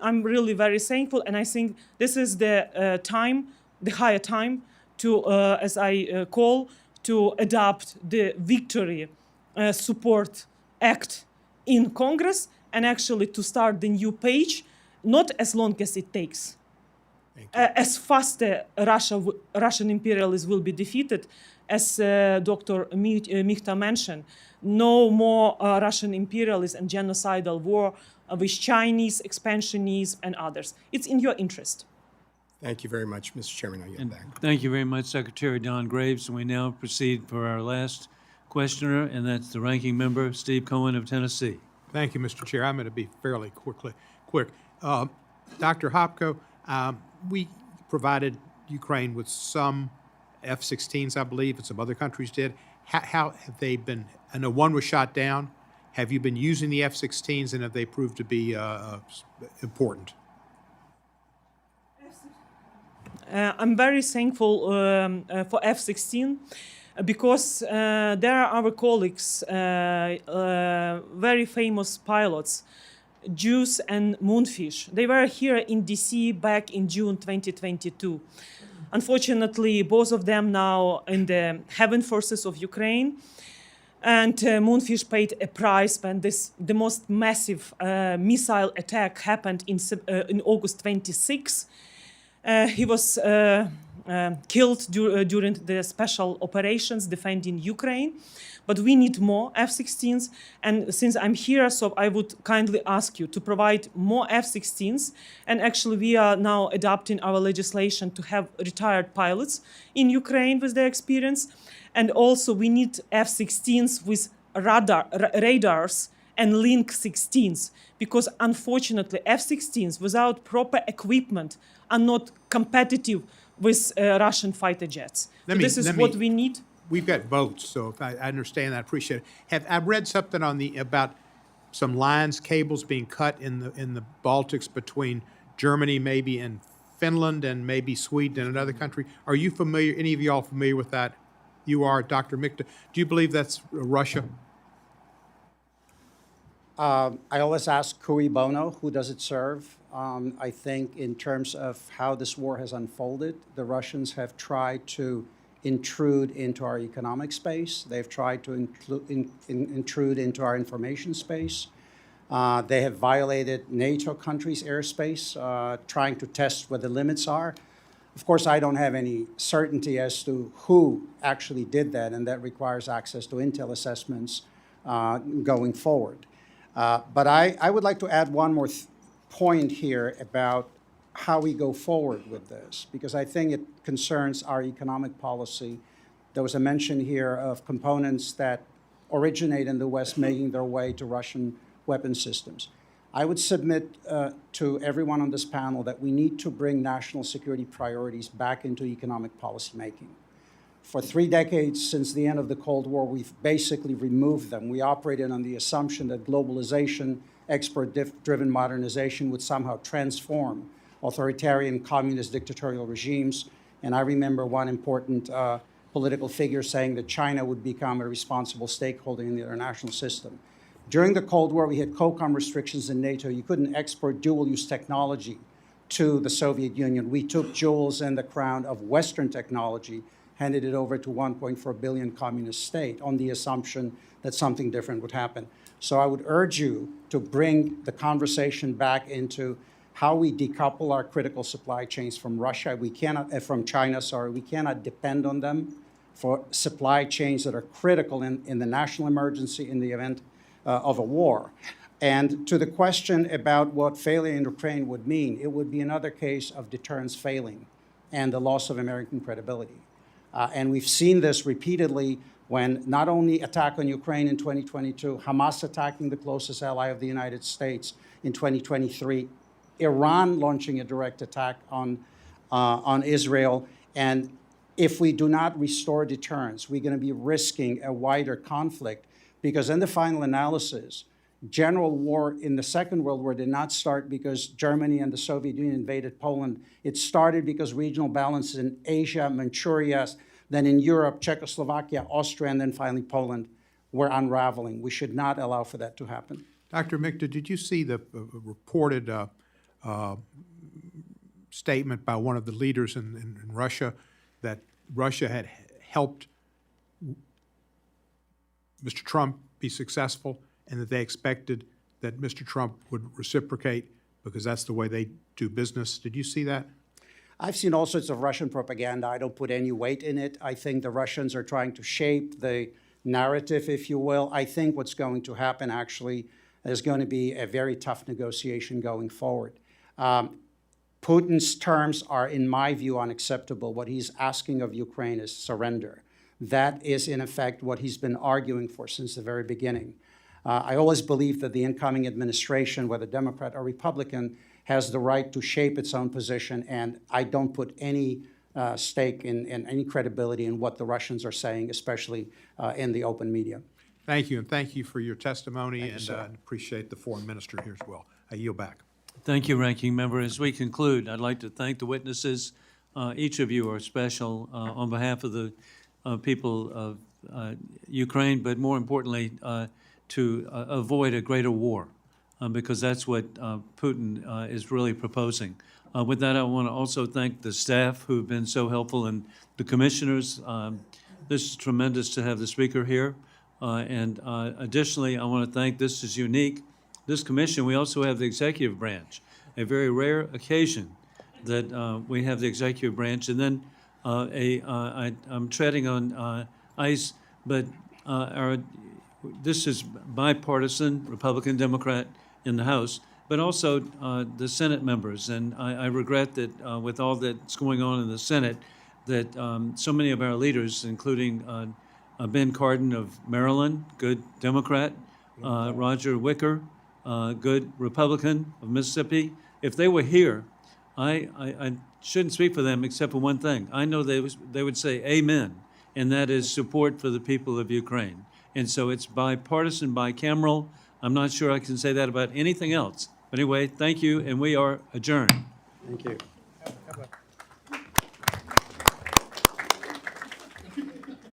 I'm really very thankful, and I think this is the time, the higher time to, as I call, to adopt the Victory Support Act in Congress, and actually to start the new page, not as long as it takes. As fast as Russian imperialism will be defeated, as Dr. Michta mentioned, no more Russian imperialism and genocidal war with Chinese, expansionists, and others. It's in your interest. Thank you very much, Mr. Chairman. I yield back. Thank you very much, Secretary Don Graves. And we now proceed for our last questioner, and that's the ranking member, Steve Cohen of Tennessee. Thank you, Mr. Chair. I'm going to be fairly quick. Dr. Hopko, we provided Ukraine with some F-16s, I believe, and some other countries did. How have they been? I know one was shot down. Have you been using the F-16s, and have they proved to be important? I'm very thankful for F-16 because there are our colleagues, very famous pilots, Jews and Moonfish. They were here in DC back in June 2022. Unfortunately, both of them now in the Heaven Forces of Ukraine. And Moonfish paid a price when the most massive missile attack happened in August 26. He was killed during the special operations defending Ukraine. But we need more F-16s. And since I'm here, so I would kindly ask you to provide more F-16s. And actually, we are now adopting our legislation to have retired pilots in Ukraine with their experience. And also, we need F-16s with radars and Link 16s, because unfortunately, F-16s without proper equipment are not competitive with Russian fighter jets. This is what we need. We've got votes, so if I understand that, I appreciate it. I read something about some lines, cables being cut in the Baltics between Germany, maybe, and Finland, and maybe Sweden and another country. Are you familiar? Any of y'all familiar with that? You are, Dr. Michta. Do you believe that's Russia? I always ask cui bono, who does it serve? I think in terms of how this war has unfolded, the Russians have tried to intrude into our economic space. They've tried to intrude into our information space. They have violated NATO countries' airspace, trying to test where the limits are. Of course, I don't have any certainty as to who actually did that, and that requires access to intel assessments going forward. But I would like to add one more point here about how we go forward with this, because I think it concerns our economic policy. There was a mention here of components that originate in the West making their way to Russian weapon systems. I would submit to everyone on this panel that we need to bring national security priorities back into economic policy making. For 3 decades since the end of the Cold War, we've basically removed them. We operated on the assumption that globalization, export-driven modernization would somehow transform authoritarian, communist, dictatorial regimes. And I remember one important political figure saying that China would become a responsible stakeholder in the international system. During the Cold War, we had COCOM restrictions in NATO. You couldn't export dual-use technology to the Soviet Union. We took jewels in the crown of Western technology, handed it over to 1.4 billion communist state on the assumption that something different would happen. So I would urge you to bring the conversation back into how we decouple our critical supply chains from Russia. We cannot, from China, sorry, we cannot depend on them for supply chains that are critical in the national emergency in the event of a war. And to the question about what failure in Ukraine would mean, it would be another case of deterrence failing and the loss of American credibility. And we've seen this repeatedly when not only attack on Ukraine in 2022, Hamas attacking the closest ally of the United States in 2023, Iran launching a direct attack on Israel. And if we do not restore deterrence, we're going to be risking a wider conflict, because in the final analysis, general war in the Second World War did not start because Germany and the Soviet Union invaded Poland. It started because regional balances in Asia, Manchuria, then in Europe, Czechoslovakia, Austria, and then finally Poland were unraveling. We should not allow for that to happen. Dr. Michta, did you see the reported statement by one of the leaders in Russia that Russia had helped Mr. Trump be successful, and that they expected that Mr. Trump would reciprocate because that's the way they do business? Did you see that? I've seen all sorts of Russian propaganda. I don't put any weight in it. I think the Russians are trying to shape the narrative, if you will. I think what's going to happen, actually, there's going to be a very tough negotiation going forward. Putin's terms are, in my view, unacceptable. What he's asking of Ukraine is surrender. That is, in effect, what he's been arguing for since the very beginning. I always believe that the incoming administration, whether Democrat or Republican, has the right to shape its own position, and I don't put any stake in any credibility in what the Russians are saying, especially in the open media. Thank you, and thank you for your testimony, Thank you, and sir. appreciate the foreign minister here as well. I yield back. Thank you, Ranking Member. As we conclude, I'd like to thank the witnesses. Each of you are special on behalf of the people of Ukraine, but more importantly, to avoid a greater war, because that's what Putin is really proposing. With that, I want to also thank the staff who have been so helpful and the commissioners. This is tremendous to have the speaker here. And additionally, I want to thank, this is unique, this commission, we also have the executive branch, a very rare occasion that we have the executive branch. And then I'm treading on ice, but this is bipartisan, Republican, Democrat in the House, but also the Senate members. And I regret that with all that's going on in the Senate, that so many of our leaders, including Ben Cardin of Maryland, good Democrat, Roger Wicker, good Republican of Mississippi, if they were here, I shouldn't speak for them except for one thing. I know they would say amen, and that is support for the people of Ukraine. And so it's bipartisan, bicameral. I'm not sure I can say that about anything else. But anyway, thank you, and we are adjourned. Thank you.